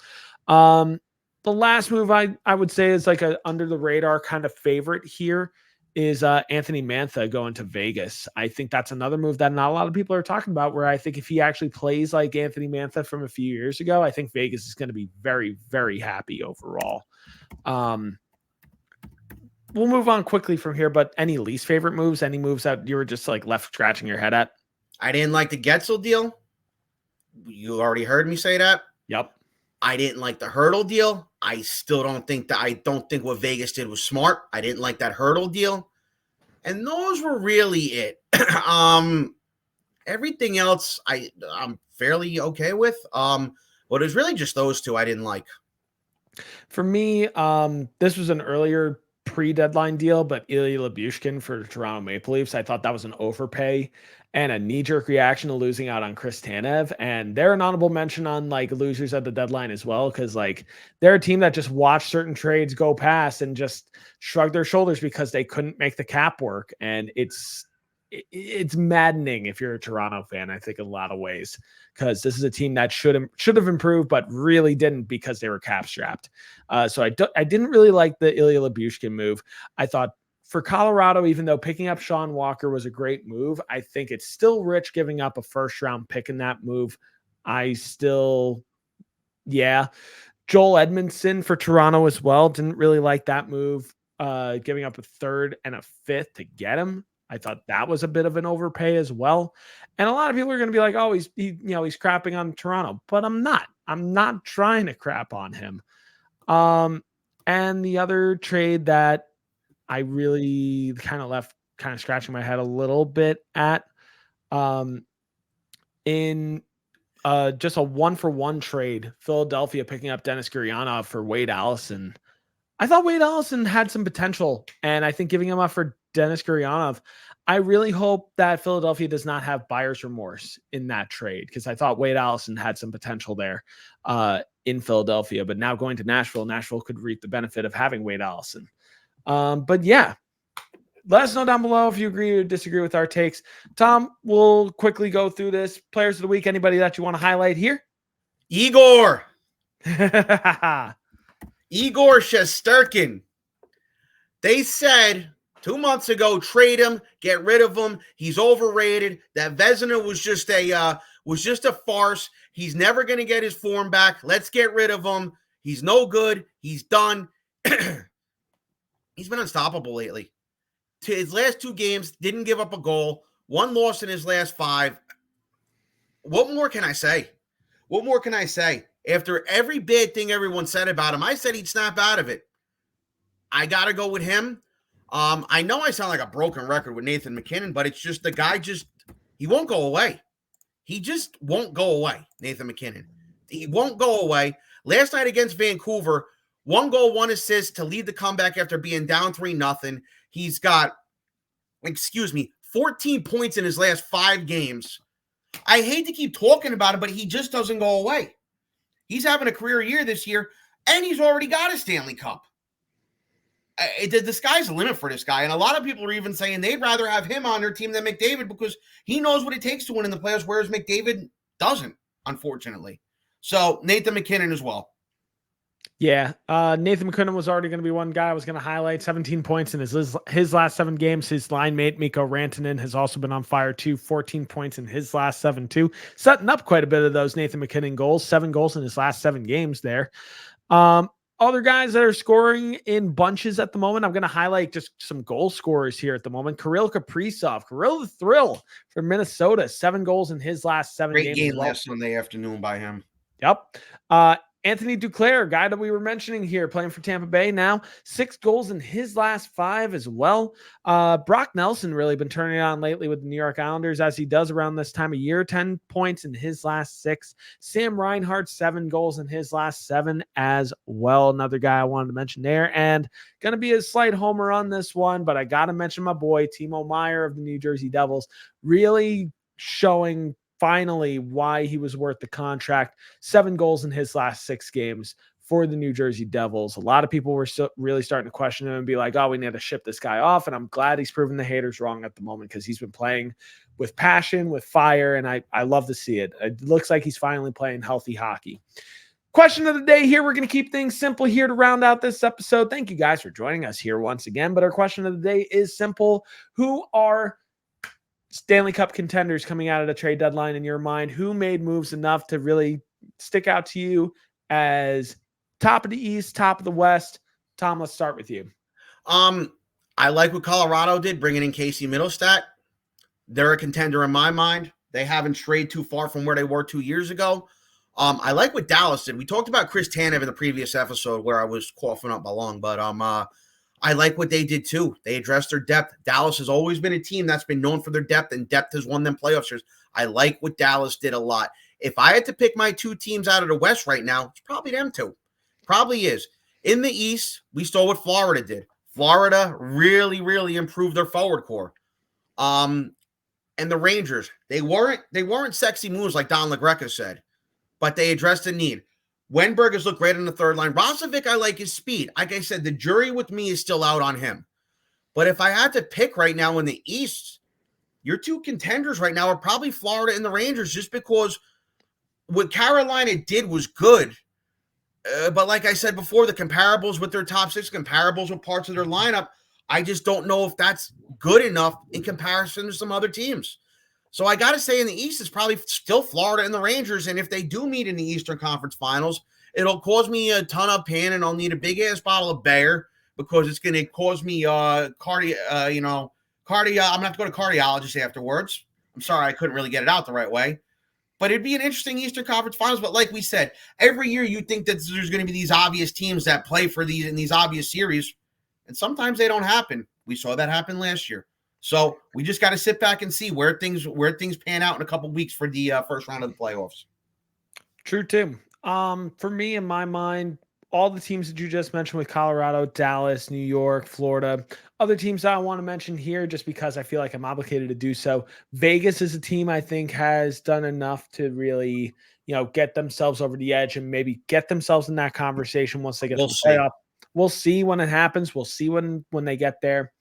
Speaker 1: The last move I would say is like a under the radar kind of favorite here is Anthony Mantha going to Vegas. I think that's another move that not a lot of people are talking about, where I think if he actually plays like Anthony Mantha from a few years ago, I think Vegas is going to be very, very happy overall. We'll move on quickly from here, but any least favorite moves, any moves that you were just like left scratching your head at?
Speaker 2: I didn't like the Getzel deal. You already heard me say that.
Speaker 1: Yep.
Speaker 2: I didn't like the Hurdle deal. I don't think what Vegas did was smart. I didn't like that Hurdle deal. And those were really it. Everything else I'm fairly okay with. But it was really just those two I didn't like.
Speaker 1: For me, this was an earlier pre-deadline deal, but Ilya Lyubushkin for Toronto Maple Leafs, I thought that was an overpay and a knee-jerk reaction to losing out on Chris Tanev. And they're an honorable mention on like losers at the deadline as well, because like they're a team that just watched certain trades go past and just shrugged their shoulders because they couldn't make the cap work. And it's maddening if you're a Toronto fan, I think, in a lot of ways, because this is a team that should have improved, but really didn't because they were cap strapped. So I didn't really like the Ilya Lyubushkin move. I thought for Colorado, even though picking up Sean Walker was a great move, I think it's still rich giving up a first round pick in that move. Joel Edmondson for Toronto as well. Didn't really like that move. Giving up a third and a fifth to get him. I thought that was a bit of an overpay as well. And a lot of people are going to be like, oh, he's crapping on Toronto, but I'm not. I'm not trying to crap on him. And the other trade that I really kind of left kind of scratching my head a little bit at, in just a 1-for-1 trade, Philadelphia picking up Dennis Gurianov for Wade Allison. I thought Wade Allison had some potential, and I think giving him up for Dennis Gurianov, I really hope that Philadelphia does not have buyer's remorse in that trade, because I thought Wade Allison had some potential there in Philadelphia. But now going to Nashville could reap the benefit of having Wade Allison. But yeah, let us know down below if you agree or disagree with our takes. Tom, we'll quickly go through this. Players of the week, anybody that you want to highlight here?
Speaker 2: Igor Shesterkin. They said 2 months ago, trade him, get rid of him. He's overrated. That Vezina was just a farce. He's never going to get his form back. Let's get rid of him. He's no good. He's done. He's been unstoppable lately. To his last 2 games, didn't give up a goal. 1 loss in his last 5. What more can I say? What more can I say? After every bad thing everyone said about him, I said he'd snap out of it. I got to go with him. I know I sound like a broken record with Nathan MacKinnon, but it's just the guy he won't go away. He just won't go away, Nathan MacKinnon. He won't go away. Last night against Vancouver, 1 goal, 1 assist to lead the comeback after being down 3-0. He's got, 14 points in his last 5 games. I hate to keep talking about it, but he just doesn't go away. He's having a career year this year, and he's already got a Stanley Cup. The sky's the limit for this guy, and a lot of people are even saying they'd rather have him on their team than McDavid because he knows what it takes to win in the playoffs, whereas McDavid doesn't, unfortunately. So, Nathan MacKinnon as well.
Speaker 1: Yeah, Nathan MacKinnon was already going to be one guy I was going to highlight. 17 points in his last 7 games. His line mate, Mikko Rantanen, has also been on fire too. 14 points in his last 7 too. Setting up quite a bit of those Nathan MacKinnon goals. 7 goals in his last 7 games there. Other guys that are scoring in bunches at the moment, I'm going to highlight just some goal scorers here at the moment. Kirill Kaprizov, Kirill the Thrill from Minnesota, 7 goals in his last 7 games.
Speaker 2: Great game last Sunday afternoon by him.
Speaker 1: Yep. Anthony Duclair, guy that we were mentioning here, playing for Tampa Bay now, 6 goals in his last 5 as well. Brock Nelson really been turning it on lately with the New York Islanders, as he does around this time of year. 10 points in his last 6. Sam Reinhart, 7 goals in his last 7 as well. Another guy I wanted to mention there. And going to be a slight homer on this one, but I got to mention my boy, Timo Meier of the New Jersey Devils, really showing finally why he was worth the contract. 7 goals in his last 6 games for the New Jersey Devils. A lot of people were really starting to question him and be like, oh, we need to ship this guy off. And I'm glad he's proven the haters wrong at the moment, because he's been playing with passion, with fire, and I love to see it. It looks like he's finally playing healthy hockey. Question of the day here. We're going to keep things simple here to round out this episode. Thank you guys for joining us here once again. But our question of the day is simple. Who are Stanley Cup contenders coming out of the trade deadline in your mind? Who made moves enough to really stick out to you as top of the East, top of the West? Tom, let's start with you.
Speaker 2: I like what Colorado did, bringing in Casey Middlestat. They're a contender in my mind. They haven't strayed too far from where they were 2 years ago. I like what Dallas did. We talked about Chris Tanev in the previous episode where I was coughing up my lung, but I like what they did too. They addressed their depth. Dallas has always been a team that's been known for their depth, and depth has won them playoff series. I like what Dallas did a lot. If I had to pick my 2 teams out of the West right now, it's probably them 2. Probably is. In the East, we saw what Florida did. Florida really, really improved their forward core. And the Rangers, they weren't sexy moves like Don LaGreca said, but they addressed a need. Wenberg has looked great on the third line. Rozovic, I like his speed. Like I said, the jury with me is still out on him. But if I had to pick right now in the East, your 2 contenders right now are probably Florida and the Rangers, just because what Carolina did was good. But like I said before, the comparables with their top 6, comparables with parts of their lineup, I just don't know if that's good enough in comparison to some other teams. So I got to say in the East, it's probably still Florida and the Rangers. And if they do meet in the Eastern Conference Finals, it'll cause me a ton of pain, and I'll need a big-ass bottle of Bayer because it's going to cause me cardiac I'm going to have to go to cardiologist afterwards. I'm sorry I couldn't really get it out the right way. But it'd be an interesting Eastern Conference Finals. But like we said, every year you think that there's going to be these obvious teams that play for these in these obvious series, and sometimes they don't happen. We saw that happen last year. So we just got to sit back and see where things pan out in a couple weeks for the first round of the playoffs.
Speaker 1: True too. For me, in my mind, all the teams that you just mentioned with Colorado, Dallas, New York, Florida, other teams that I want to mention here just because I feel like I'm obligated to do so. Vegas is a team I think has done enough to really, get themselves over the edge and maybe get themselves in that conversation once they get to the playoff. We'll see when it happens. We'll see when they get there.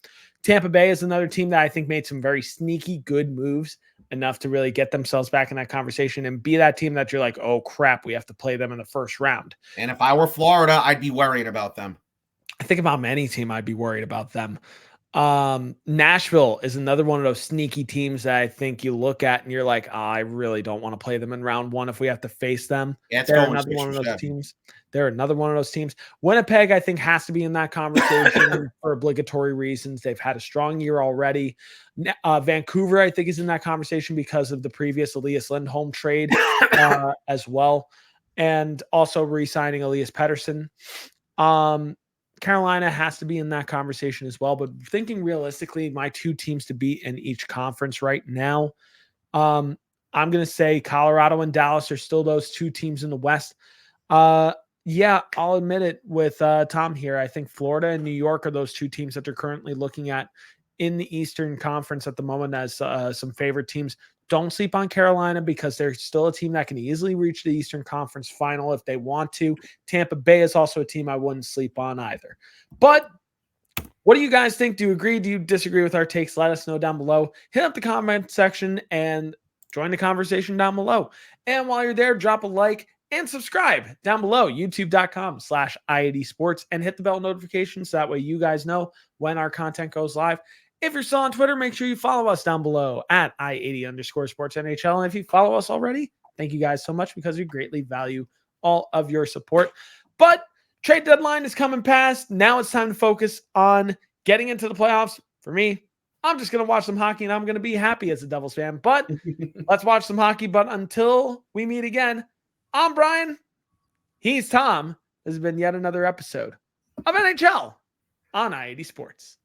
Speaker 1: Tampa Bay is another team that I think made some very sneaky good moves enough to really get themselves back in that conversation and be that team that you're like, oh crap, we have to play them in the first round.
Speaker 2: And if I were Florida, I'd be worrying about them.
Speaker 1: I think about any team, I'd be worried about them. Nashville is another one of those sneaky teams that I think you look at and you're like, oh, I really don't want to play them in round one if we have to face them.
Speaker 2: Yeah,
Speaker 1: They're another one of those teams. They're another one of those teams. Winnipeg, I think, has to be in that conversation for obligatory reasons. They've had a strong year already. Vancouver, I think, is in that conversation because of the previous Elias Lindholm trade as well. And also re-signing Elias Pettersson. Carolina has to be in that conversation as well. But thinking realistically, my two teams to beat in each conference right now, I'm going to say Colorado and Dallas are still those two teams in the West. Yeah, I'll admit it with Tom here. I think Florida and New York are those two teams that they're currently looking at in the Eastern Conference at the moment as some favorite teams. Don't sleep on Carolina because they're still a team that can easily reach the Eastern Conference final if they want to. Tampa Bay is also a team I wouldn't sleep on either. But what do you guys think? Do you agree? Do you disagree with our takes? Let us know down below. Hit up the comment section and join the conversation down below. And while you're there, drop a like and subscribe down below, youtube.com/I80 Sports, and hit the bell notifications. So that way you guys know when our content goes live. If you're still on Twitter, make sure you follow us down below at I80_sports NHL. And if you follow us already, thank you guys so much because we greatly value all of your support. But trade deadline is coming past. Now it's time to focus on getting into the playoffs. For me, I'm just going to watch some hockey and I'm going to be happy as a Devils fan. But let's watch some hockey. But until we meet again, I'm Brian. He's Tom. This has been yet another episode of NHL on I80 Sports.